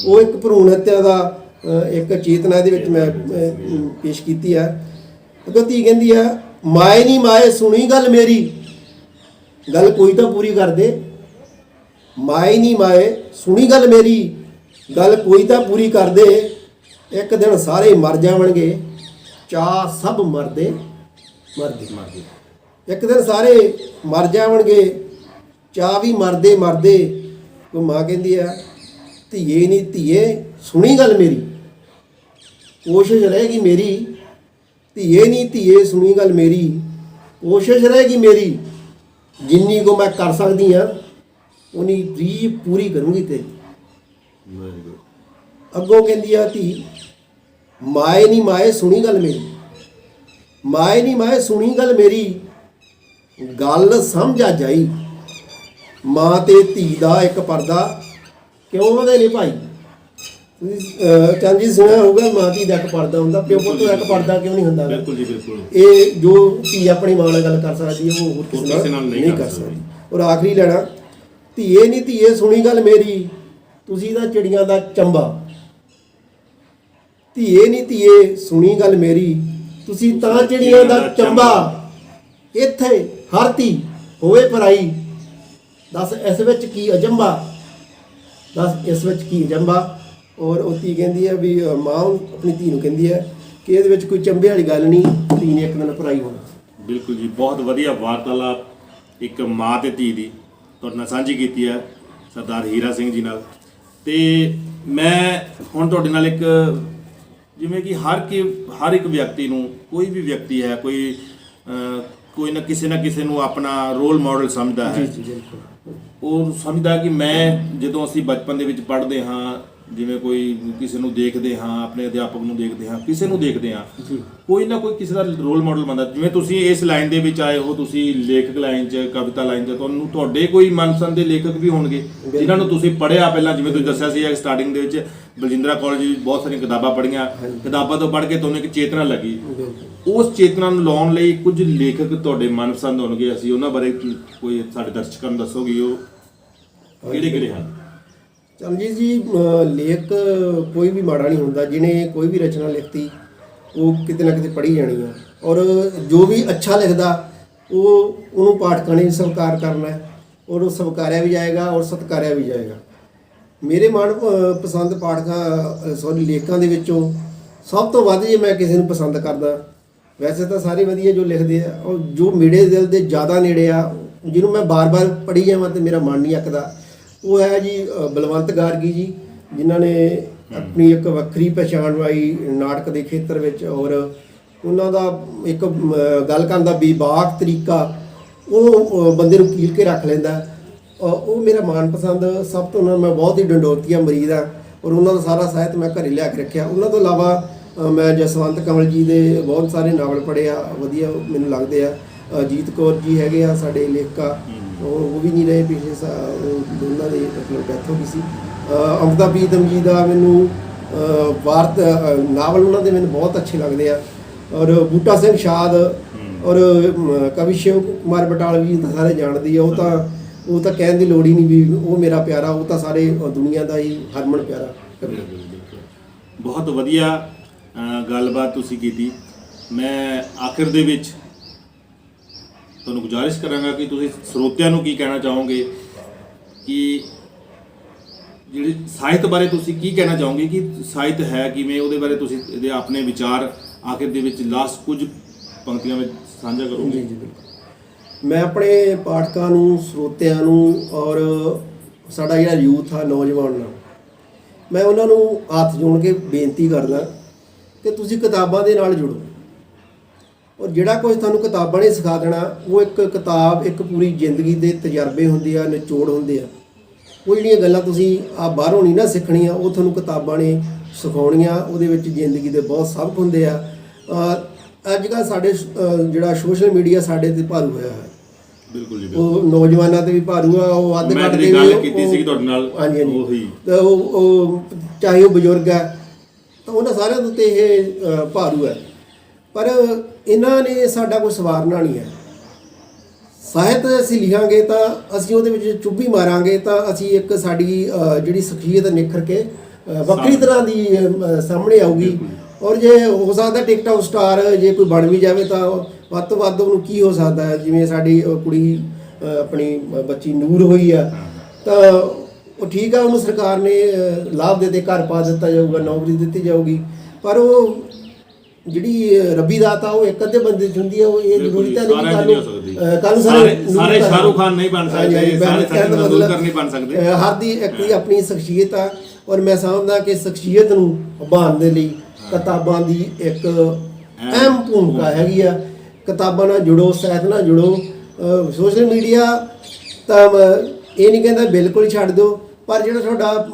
ਉਹ ਇੱਕ ਭਰੂਣ ਹੱਤਿਆ ਦਾ ਇੱਕ ਚੇਤਨਾ ਦੇ ਵਿੱਚ ਮੈਂ ਪੇਸ਼ ਕੀਤੀ ਹੈ। ਅੱਗੋਂ ਧੀ ਕਹਿੰਦੀ ਆ, ਮਾਏ ਨਹੀਂ ਮਾਏ ਸੁਣੀ ਗੱਲ ਮੇਰੀ, ਗੱਲ ਕੋਈ ਤਾਂ ਪੂਰੀ ਕਰ ਦੇ। ਮਾਏ ਨਹੀਂ ਮਾਏ ਸੁਣੀ ਗੱਲ ਮੇਰੀ, ਗੱਲ ਕੋਈ ਤਾਂ ਪੂਰੀ ਕਰ ਦੇ। ਇੱਕ ਦਿਨ ਸਾਰੇ ਮਰ ਜਾਵਣਗੇ, ਚਾਅ ਸਭ ਮਰਦੇ ਮਰਦੇ। ਇੱਕ ਦਿਨ ਸਾਰੇ ਮਰ ਜਾਵਣਗੇ, ਚਾਅ ਵੀ ਮਰਦੇ ਮਰਦੇ। ਕੋਈ ਮਾਂ ਕਹਿੰਦੀ ਆ, ਧੀਏ ਨਹੀਂ ਧੀਏ ਸੁਣੀ ਗੱਲ ਮੇਰੀ, ਕੋਸ਼ਿਸ਼ ਰਹੇਗੀ ਮੇਰੀ। ਧੀਏ ਨਹੀਂ ਧੀਏ ਸੁਣੀ ਗੱਲ ਮੇਰੀ, ਕੋਸ਼ਿਸ਼ ਰਹੇਗੀ ਮੇਰੀ। ਜਿੰਨੀ ਕੋ ਮੈਂ ਕਰ ਸਕਦੀ ਹਾਂ ਉਨੀ ਰੀਝ ਪੂਰੀ ਕਰੂੰਗੀ ਤੇਰੀ। ਅੱਗੋਂ ਕਹਿੰਦੀ ਆ ਧੀ, ਮਾਏ ਨਹੀਂ ਮਾਏ ਸੁਣੀ ਗੱਲ ਮੇਰੀ, ਮਾਏ ਨਹੀਂ ਮਾਏ ਸੁਣੀ ਗੱਲ ਮੇਰੀ, ਗੱਲ ਸਮਝ ਆ ਜਾਈ। ਮਾਂ ਤੇ ਧੀ ਦਾ ਇੱਕ ਪਰਦਾ ਕਿਉਂ ਉਹਦੇ ਨੇ ਭਾਈ? ਤੁਸੀਂ ਚੰਦ ਜੀ ਸੁਣਿਆ ਹੋਊਗਾ, ਮਾਂ ਧੀ ਦਾ ਇੱਕ ਪਰਦਾ ਹੁੰਦਾ, ਪਿਓ ਪੁੱਤ ਦਾ ਇੱਕ ਪਰਦਾ ਕਿਉਂ ਨਹੀਂ ਹੁੰਦਾ? ਬਿਲਕੁਲ ਜੀ ਬਿਲਕੁਲ। ਇਹ ਜੋ ਧੀ ਆਪਣੀ ਮਾਂ ਨਾਲ ਗੱਲ ਕਰ ਸਕਦੀ ਹੈ ਉਹ ਹੋਰ ਕਿਸੇ ਨਾਲ ਨਹੀਂ ਕਰ ਸਕਦੀ। ਔਰ ਆਖਰੀ ਲੈਣਾ, ਧੀਏ ਨਹੀਂ ਧੀਏ ਸੁਣੀ ਗੱਲ ਮੇਰੀ, ਤੁਸੀਂ ਤਾਂ ਚਿੜੀਆਂ ਦਾ ਚੰਬਾ। ਧੀਏ ਨਹੀਂ ਧੀਏ ਸੁਣੀ ਗੱਲ ਮੇਰੀ, ਤੁਸੀਂ ਤਾਂ ਚਿੜੀਆਂ ਦਾ ਚੰਬਾ। ਇੱਥੇ ਹਰ ਧੀ ਹੋਵੇ ਪਰਾਈ, ਦੱਸ ਇਸ ਵਿੱਚ ਕੀ ਅਜੰਬਾ, ਦੱਸ ਇਸ ਵਿੱਚ ਕੀ ਅਜੰਬਾ। ਔਰ ਉਹ ਧੀ ਕਹਿੰਦੀ ਹੈ ਵੀ ਮਾਂ ਆਪਣੀ ਧੀ ਨੂੰ ਕਹਿੰਦੀ ਹੈ ਕਿ ਇਹਦੇ ਵਿੱਚ ਕੋਈ ਚੰਬੇ ਵਾਲੀ ਗੱਲ ਨਹੀਂ, ਧੀ ਨੇ ਇੱਕ ਦਿਨ ਪਰਾਈ ਹੋਣਾ। ਬਿਲਕੁਲ ਜੀ, ਬਹੁਤ ਵਧੀਆ ਵਾਰਤਾਲਾਪ ਇੱਕ ਮਾਂ ਤੇ ਧੀ ਦੀ ਤੁਹਾਡੇ ਨਾਲ ਸਾਂਝੀ ਕੀਤੀ ਹੈ ਸਰਦਾਰ ਹੀਰਾ ਸਿੰਘ ਜੀ ਨਾਲ। ਤੇ ਮੈਂ ਹੁਣ ਤੁਹਾਡੇ ਨਾਲ ਇੱਕ, ਜਿਵੇਂ ਕਿ ਹਰ ਇੱਕ ਵਿਅਕਤੀ ਨੂੰ, ਕੋਈ ਵੀ ਵਿਅਕਤੀ ਹੈ, ਕੋਈ ਨਾ ਕਿਸੇ ਨੂੰ ਆਪਣਾ ਰੋਲ ਮਾਡਲ ਸਮਝਦਾ ਹੈ। ਜੀ ਬਿਲਕੁਲ। ਉਹ ਸਮਝਦਾ ਕਿ ਮੈਂ, ਜਦੋਂ ਅਸੀਂ ਬਚਪਨ ਦੇ ਵਿੱਚ ਪੜ੍ਹਦੇ ਹਾਂ, ਜਿਵੇਂ ਕੋਈ ਕਿਸੇ ਨੂੰ ਦੇਖਦੇ ਹਾਂ, ਆਪਣੇ ਅਧਿਆਪਕ ਨੂੰ ਦੇਖਦੇ ਹਾਂ, ਕਿਸੇ ਨੂੰ ਦੇਖਦੇ ਹਾਂ, ਕੋਈ ਨਾ ਕੋਈ ਕਿਸੇ ਦਾ ਰੋਲ ਮਾਡਲ ਬਣਦਾ। ਜਿਵੇਂ ਤੁਸੀਂ ਇਸ ਲਾਈਨ ਦੇ ਵਿੱਚ ਆਏ ਹੋ, ਤੁਸੀਂ ਲੇਖਕ ਲਾਈਨ 'ਚ, ਕਵਿਤਾ ਲਾਈਨ 'ਚ, ਤੁਹਾਡੇ ਕੋਈ ਮਨਪਸੰਦ ਦੇ ਲੇਖਕ ਵੀ ਹੋਣਗੇ ਜਿਨ੍ਹਾਂ ਨੂੰ ਤੁਸੀਂ ਪੜ੍ਹਿਆ ਪਹਿਲਾਂ। ਜਿਵੇਂ ਤੁਸੀਂ ਦੱਸਿਆ ਸੀ ਸਟਾਰਟਿੰਗ ਦੇ ਵਿੱਚ ਬਲਜਿੰਦਰਾ ਕਾਲਜ ਵਿੱਚ ਬਹੁਤ ਸਾਰੀਆਂ ਕਿਤਾਬਾਂ ਪੜ੍ਹੀਆਂ, ਕਿਤਾਬਾਂ ਤੋਂ ਪੜ੍ਹ ਕੇ ਤੁਹਾਨੂੰ ਇੱਕ ਚੇਤਨਾ ਲੱਗੀ। ਉਸ ਚੇਤਨਾ ਨੂੰ ਲਾਉਣ ਲਈ ਕੁਝ ਲੇਖਕ ਤੁਹਾਡੇ ਮਨਪਸੰਦ ਹੋਣਗੇ, ਅਸੀਂ ਉਹਨਾਂ ਬਾਰੇ ਕੋਈ ਸਾਡੇ ਦਰਸ਼ਕਾਂ ਨੂੰ ਦੱਸੋਗੇ ਉਹ ਕਿਹੜੇ ਹਨ? ਚੰਦ ਜੀ ਲੇਖ ਕੋਈ ਵੀ ਮਾੜਾ ਨਹੀਂ ਹੁੰਦਾ। ਜਿਹਨੇ ਕੋਈ ਵੀ ਰਚਨਾ ਲਿਖਤੀ ਉਹ ਕਿਤੇ ਨਾ ਕਿਤੇ ਪੜ੍ਹੀ ਜਾਣੀ ਆ। ਔਰ ਜੋ ਵੀ ਅੱਛਾ ਲਿਖਦਾ ਉਹਨੂੰ ਪਾਠਕਾਂ ਨੇ ਸਵੀਕਾਰ ਕਰਨਾ ਹੈ, ਔਰ ਉਹ ਸਵੀਕਾਰਿਆ ਵੀ ਜਾਏਗਾ ਔਰ ਸਤਿਕਾਰਿਆ ਵੀ ਜਾਏਗਾ। ਮੇਰੇ ਮਨ ਪਸੰਦ ਲੇਖਾਂ ਦੇ ਵਿੱਚੋਂ ਸਭ ਤੋਂ ਵੱਧ ਜੇ ਮੈਂ ਕਿਸੇ ਨੂੰ ਪਸੰਦ ਕਰਦਾ, ਵੈਸੇ ਤਾਂ ਸਾਰੇ ਵਧੀਆ ਜੋ ਲਿਖਦੇ ਆ, ਔਰ ਜੋ ਮੇਰੇ ਦਿਲ ਦੇ ਜ਼ਿਆਦਾ ਨੇੜੇ ਆ, ਜਿਹਨੂੰ ਮੈਂ ਬਾਰ-ਬਾਰ ਪੜ੍ਹੀ ਜਾਵਾਂ ਤੇ ਮੇਰਾ ਮਨ ਨਹੀਂ ਅੱਕਦਾ, ਉਹ ਹੈ ਜੀ ਬਲਵੰਤ ਗਾਰਗੀ ਜੀ, ਜਿਨ੍ਹਾਂ ਨੇ ਆਪਣੀ ਇੱਕ ਵੱਖਰੀ ਪਛਾਣ ਬਣਾਈ ਨਾਟਕ ਦੇ ਖੇਤਰ ਵਿੱਚ। ਔਰ ਉਹਨਾਂ ਦਾ ਇੱਕ ਗੱਲ ਕਰਨ ਦਾ ਬੇਬਾਕ ਤਰੀਕਾ ਉਹ ਬੰਦੇ ਨੂੰ ਕੀਲ ਕੇ ਰੱਖ ਲੈਂਦਾ। ਉਹ ਮੇਰਾ ਮਨਪਸੰਦ ਸਭ ਤੋਂ। ਉਹਨਾਂ ਮੈਂ ਬਹੁਤ ਹੀ ਡੰਡੋਤੀਆ ਮਰੀਦ ਹਾਂ, ਔਰ ਉਹਨਾਂ ਦਾ ਸਾਰਾ ਸਾਹਿਤ ਮੈਂ ਘਰੇ ਲਿਆ ਕੇ ਰੱਖਿਆ। ਉਹਨਾਂ ਤੋਂ ਇਲਾਵਾ ਮੈਂ ਜਸਵੰਤ ਕਮਲ ਜੀ ਦੇ ਬਹੁਤ ਸਾਰੇ ਨਾਵਲ ਪੜ੍ਹੇ ਆ, ਵਧੀਆ ਮੈਨੂੰ ਲੱਗਦੇ ਆ। ਅਜੀਤ ਕੌਰ ਜੀ ਹੈਗੇ ਆ ਸਾਡੇ ਲੇਖਿਕਾ, ਉਹ ਵੀ ਨਹੀਂ ਰਹੇ ਪਿਛਲੇ ਦੋਨਾਂ ਦੇ ਮਤਲਬ ਡੈਥ ਹੋ ਗਈ ਸੀ। ਅੰਮ੍ਰਿਤਾ ਪ੍ਰੀਤਮ ਜੀ ਦਾ ਮੈਨੂੰ ਨਾਵਲ ਉਹਨਾਂ ਦੇ ਮੈਨੂੰ ਬਹੁਤ ਅੱਛੇ ਲੱਗਦੇ ਆ। ਔਰ ਬੂਟਾ ਸਿੰਘ ਸ਼ਾਦ ਔਰ ਕਵੀ ਸ਼ਿਵ ਕੁਮਾਰ ਬਟਾਲਵੀ ਤਾਂ ਸਾਰੇ ਜਾਣਦੇ ਆ। ਉਹ ਤਾਂ ਕਹਿਣ ਦੀ ਲੋੜ ਹੀ ਨਹੀਂ ਵੀ ਉਹ ਮੇਰਾ ਪਿਆਰਾ, ਉਹ ਤਾਂ ਸਾਰੇ ਦੁਨੀਆ ਦਾ ਹੀ ਹਰਮਨ ਪਿਆਰਾ। ਬਹੁਤ ਵਧੀਆ ਗੱਲਬਾਤ ਤੁਸੀਂ ਕੀਤੀ। ਮੈਂ ਆਖਿਰ ਦੇ ਵਿੱਚ ਤੁਹਾਨੂੰ ਗੁਜ਼ਾਰਿਸ਼ ਕਰਾਂਗਾ ਕਿ ਤੁਸੀਂ ਸਰੋਤਿਆਂ ਨੂੰ ਕੀ ਕਹਿਣਾ ਚਾਹੋਗੇ, ਕਿ ਜਿਹੜੀ ਸਾਹਿਤ ਬਾਰੇ ਤੁਸੀਂ ਕੀ ਕਹਿਣਾ ਚਾਹੋਗੇ, ਕਿ ਸਾਹਿਤ ਹੈ ਕਿਵੇਂ, ਉਹਦੇ ਬਾਰੇ ਤੁਸੀਂ ਇਹਦੇ ਆਪਣੇ ਵਿਚਾਰ ਆਖਿਰ ਦੇ ਵਿੱਚ ਲਾਸਟ ਕੁਝ ਪੰਕਤੀਆਂ ਵਿੱਚ ਸਾਂਝਾ ਕਰੋਗੇ? ਜੀ ਬਿਲਕੁਲ। ਮੈਂ ਆਪਣੇ ਪਾਠਕਾਂ ਨੂੰ, ਸਰੋਤਿਆਂ ਨੂੰ ਔਰ ਸਾਡਾ ਜਿਹੜਾ ਯੂਥ ਆ, ਨੌਜਵਾਨ ਨਾਲ, ਮੈਂ ਉਹਨਾਂ ਨੂੰ ਹੱਥ ਜੋੜ ਕੇ ਬੇਨਤੀ ਕਰਦਾ ਕਿ ਤੁਸੀਂ ਕਿਤਾਬਾਂ ਦੇ ਨਾਲ ਜੁੜੋ। ਔਰ ਜਿਹੜਾ ਕੁਝ ਤੁਹਾਨੂੰ ਕਿਤਾਬਾਂ ਨੇ ਸਿਖਾ ਦੇਣਾ, ਉਹ ਇੱਕ ਕਿਤਾਬ ਇੱਕ ਪੂਰੀ ਜ਼ਿੰਦਗੀ ਦੇ ਤਜਰਬੇ ਹੁੰਦੇ ਆ, ਨਿਚੋੜ ਹੁੰਦੇ ਆ। ਉਹ ਜਿਹੜੀਆਂ ਗੱਲਾਂ ਤੁਸੀਂ ਬਾਹਰੋਂ ਨਹੀਂ ਨਾ ਸਿੱਖਣੀਆਂ, ਉਹ ਤੁਹਾਨੂੰ ਕਿਤਾਬਾਂ ਨੇ ਸਿਖਾਉਣੀਆਂ। ਉਹਦੇ ਵਿੱਚ ਜ਼ਿੰਦਗੀ ਦੇ ਬਹੁਤ ਸਬਕ ਹੁੰਦੇ ਆ। ਅੱਜ ਕੱਲ੍ਹ ਸਾਡੇ ਜਿਹੜਾ ਸੋਸ਼ਲ ਮੀਡੀਆ ਸਾਡੇ 'ਤੇ ਭਾਰੂ ਹੋਇਆ ਹੈ। ਬਿਲਕੁਲ ਜੀ, ਉਹ ਨੌਜਵਾਨਾਂ 'ਤੇ ਵੀ ਭਾਰੂ ਆ। ਉਹ ਅੱਧ ਘੱਟ ਕੇ ਗੱਲ ਕੀਤੀ ਸੀ ਤੁਹਾਡੇ ਨਾਲ। ਹਾਂਜੀ ਉਹੀ ਤਾਂ ਉਹ ਚਾਹੇ ਉਹ ਬਜ਼ੁਰਗ ਹੈ, ਤਾਂ ਉਹਨਾਂ ਸਾਰਿਆਂ ਦੇ ਉੱਤੇ ਇਹ ਭਾਰੂ ਹੈ। ਪਰ ਇਹਨਾਂ ਨੇ ਸਾਡਾ ਕੋਈ ਸਵਾਰਨਾ ਨਹੀਂ ਹੈ। ਸਾਹਿਤ ਅਸੀਂ ਲਿਖਾਂਗੇ ਤਾਂ ਅਸੀਂ ਉਹਦੇ ਵਿੱਚ ਚੁੱਭੀ ਮਾਰਾਂਗੇ ਤਾਂ ਅਸੀਂ ਇੱਕ ਸਾਡੀ ਜਿਹੜੀ ਸ਼ਖਸੀਅਤ ਨਿਖਰ ਕੇ ਵੱਖਰੀ ਤਰ੍ਹਾਂ ਦੀ ਸਾਹਮਣੇ ਆਊਗੀ। ਔਰ ਜੇ ਹੋ ਸਕਦਾ ਟਿਕਟੌਕ ਸਟਾਰ ਜੇ ਕੋਈ ਬਣ ਵੀ ਜਾਵੇ ਤਾਂ ਵੱਧ ਤੋਂ ਵੱਧ ਉਹਨੂੰ ਕੀ ਹੋ ਸਕਦਾ ਹੈ, ਜਿਵੇਂ ਸਾਡੀ ਕੁੜੀ ਆਪਣੀ ਬੱਚੀ ਨੂਰ ਹੋਈ ਆ ਤਾਂ ਉਹ ਠੀਕ ਆ, ਉਹਨੂੰ ਸਰਕਾਰ ਨੇ ਲਾਭ ਦੇ ਘਰ ਪਾ ਦਿੱਤਾ ਜਾਊਗਾ, ਨੌਕਰੀ ਦਿੱਤੀ ਜਾਊਗੀ, ਪਰ ਉਹ ਜਿਹੜੀ ਰੱਬੀ ਦਾਤ ਆ ਉਹ ਇੱਕ ਅੱਧੇ ਬੰਦੇ 'ਚ ਹੁੰਦੀ ਆ। ਉਹ ਇਹ ਜ਼ਰੂਰੀ ਤਾਂ ਨਹੀਂ ਕੱਲ ਸਾਰੇ ਸ਼ਾਹਰੁਖ ਖਾਨ ਨਹੀਂ ਬਣ ਸਕਦੇ, ਸਾਰੇ ਤੰਦੂਲਕਰ ਨਹੀਂ ਬਣ ਸਕਦੇ। ਹਰ ਦੀ ਇੱਕ ਦੀ ਆਪਣੀ ਸ਼ਖਸੀਅਤ ਆ ਔਰ ਮੈਂ ਸਮਝਦਾ ਕਿ ਸ਼ਖਸੀਅਤ ਨੂੰ ਉਭਾਰਨ ਦੇ ਲਈ ਕਿਤਾਬਾਂ ਦੀ ਇੱਕ ਅਹਿਮ ਭੂਮਿਕਾ ਹੈਗੀ ਆ। ਕਿਤਾਬਾਂ ਨਾਲ ਜੁੜੋ, ਸਾਹਿਤ ਨਾਲ ਜੁੜੋ। ਸੋਸ਼ਲ ਮੀਡੀਆ ਤਾਂ ਇਹ ਨਹੀਂ ਕਹਿੰਦਾ ਬਿਲਕੁਲ ਹੀ ਛੱਡ ਦਿਓ, ਪਰ ਜਿਹੜਾ ਤੁਹਾਡਾ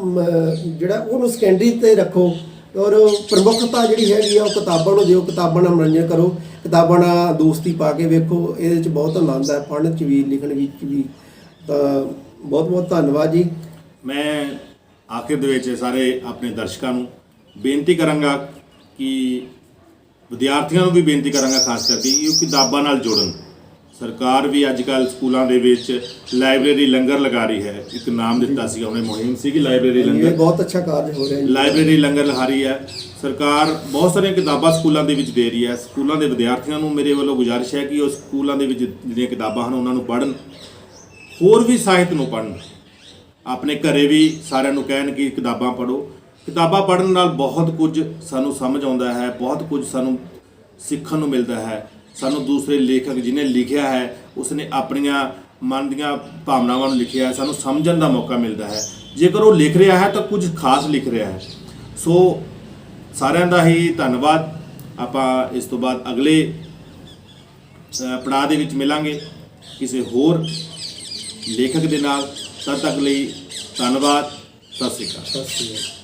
ਜਿਹੜਾ ਉਹਨੂੰ ਸੈਕੰਡਰੀ ਤੇ ਰੱਖੋ ਔਰ ਪ੍ਰਮੁੱਖਤਾ ਜਿਹੜੀ ਹੈਗੀ ਆ ਉਹ ਕਿਤਾਬਾਂ ਨੂੰ ਦਿਓ। ਕਿਤਾਬਾਂ ਨਾਲ ਮਨੋਰੰਜਨ ਕਰੋ, ਕਿਤਾਬਾਂ ਨਾਲ ਦੋਸਤੀ ਪਾ ਕੇ ਵੇਖੋ, ਇਹਦੇ 'ਚ ਬਹੁਤ ਆਨੰਦ ਹੈ ਪੜ੍ਹਨ 'ਚ ਵੀ ਲਿਖਣ ਵਿੱਚ ਵੀ। ਤਾਂ ਬਹੁਤ ਬਹੁਤ ਧੰਨਵਾਦ ਜੀ। ਮੈਂ ਆਖਿਰ ਦੇ ਵਿੱਚ ਸਾਰੇ ਆਪਣੇ ਦਰਸ਼ਕਾਂ ਨੂੰ ਬੇਨਤੀ ਕਰਾਂਗਾ ਕਿ ਵਿਦਿਆਰਥੀਆਂ ਨੂੰ ਵੀ ਬੇਨਤੀ ਕਰਾਂਗਾ ਖਾਸ ਕਰਕੇ ਕਿ ਉਹ ਕਿਤਾਬਾਂ ਨਾਲ ਜੁੜਨ। ਸਰਕਾਰ ਵੀ ਅੱਜ ਕੱਲ੍ਹ ਸਕੂਲਾਂ ਦੇ ਵਿੱਚ ਲਾਇਬ੍ਰੇਰੀ ਲੰਗਰ ਲਗਾ ਰਹੀ ਹੈ। ਇੱਕ ਨਾਮ ਦਿੱਤਾ ਸੀਗਾ ਉਹਨੇ, ਮੁਹਿੰਮ ਸੀ ਕਿ ਲਾਇਬ੍ਰੇਰੀ ਲੰਗਰ, ਬਹੁਤ ਅੱਛਾ ਕਾਰਜ ਹੋ ਰਿਹਾ ਹੈ। ਲਾਇਬ੍ਰੇਰੀ ਲੰਗਰ ਲਗਾ ਰਹੀ ਹੈ ਸਰਕਾਰ। ਬਹੁਤ ਸਾਰੀਆਂ ਕਿਤਾਬਾਂ ਸਕੂਲਾਂ ਦੇ ਵਿੱਚ ਦੇ ਰਹੀ ਹੈ। ਸਕੂਲਾਂ ਦੇ ਵਿਦਿਆਰਥੀਆਂ ਨੂੰ ਮੇਰੇ ਵੱਲੋਂ ਗੁਜ਼ਾਰਿਸ਼ ਹੈ ਕਿ ਉਹ ਸਕੂਲਾਂ ਦੇ ਵਿੱਚ ਜਿਹੜੀਆਂ ਕਿਤਾਬਾਂ ਹਨ ਉਹਨਾਂ ਨੂੰ ਪੜ੍ਹਨ, ਹੋਰ ਵੀ ਸਾਹਿਤ ਨੂੰ ਪੜ੍ਹਨ। ਆਪਣੇ ਘਰੇ ਵੀ ਸਾਰਿਆਂ ਨੂੰ ਕਹਿਣ ਕਿ ਕਿਤਾਬਾਂ ਪੜ੍ਹੋ। ਕਿਤਾਬਾਂ ਪੜ੍ਹਨ ਨਾਲ ਬਹੁਤ ਕੁਝ ਸਾਨੂੰ ਸਮਝ ਆਉਂਦਾ ਹੈ, ਬਹੁਤ ਕੁਝ ਸਾਨੂੰ ਸਿੱਖਣ ਨੂੰ ਮਿਲਦਾ ਹੈ। ਸਾਨੂੰ ਦੂਸਰੇ ਲੇਖਕ ਜਿਹਨੇ ਲਿਖਿਆ ਹੈ ਉਸਨੇ ਆਪਣੀਆਂ ਮਨ ਦੀਆਂ ਭਾਵਨਾਵਾਂ ਨੂੰ ਲਿਖਿਆ ਹੈ, ਸਾਨੂੰ ਸਮਝਣ ਦਾ ਮੌਕਾ ਮਿਲਦਾ ਹੈ। ਜੇਕਰ ਉਹ ਲਿਖ ਰਿਹਾ ਹੈ ਤਾਂ ਕੁਝ ਖਾਸ ਲਿਖ ਰਿਹਾ ਹੈ। ਸੋ ਸਾਰਿਆਂ ਦਾ ਹੀ ਧੰਨਵਾਦ। ਆਪਾਂ ਇਸ ਤੋਂ ਬਾਅਦ ਅਗਲੇ ਪੜਾਅ ਦੇ ਵਿੱਚ ਮਿਲਾਂਗੇ ਕਿਸੇ ਹੋਰ ਲੇਖਕ ਦੇ ਨਾਲ। ਤਦ ਤੱਕ ਲਈ ਧੰਨਵਾਦ। ਸਤਿ ਸ਼੍ਰੀ ਅਕਾਲ।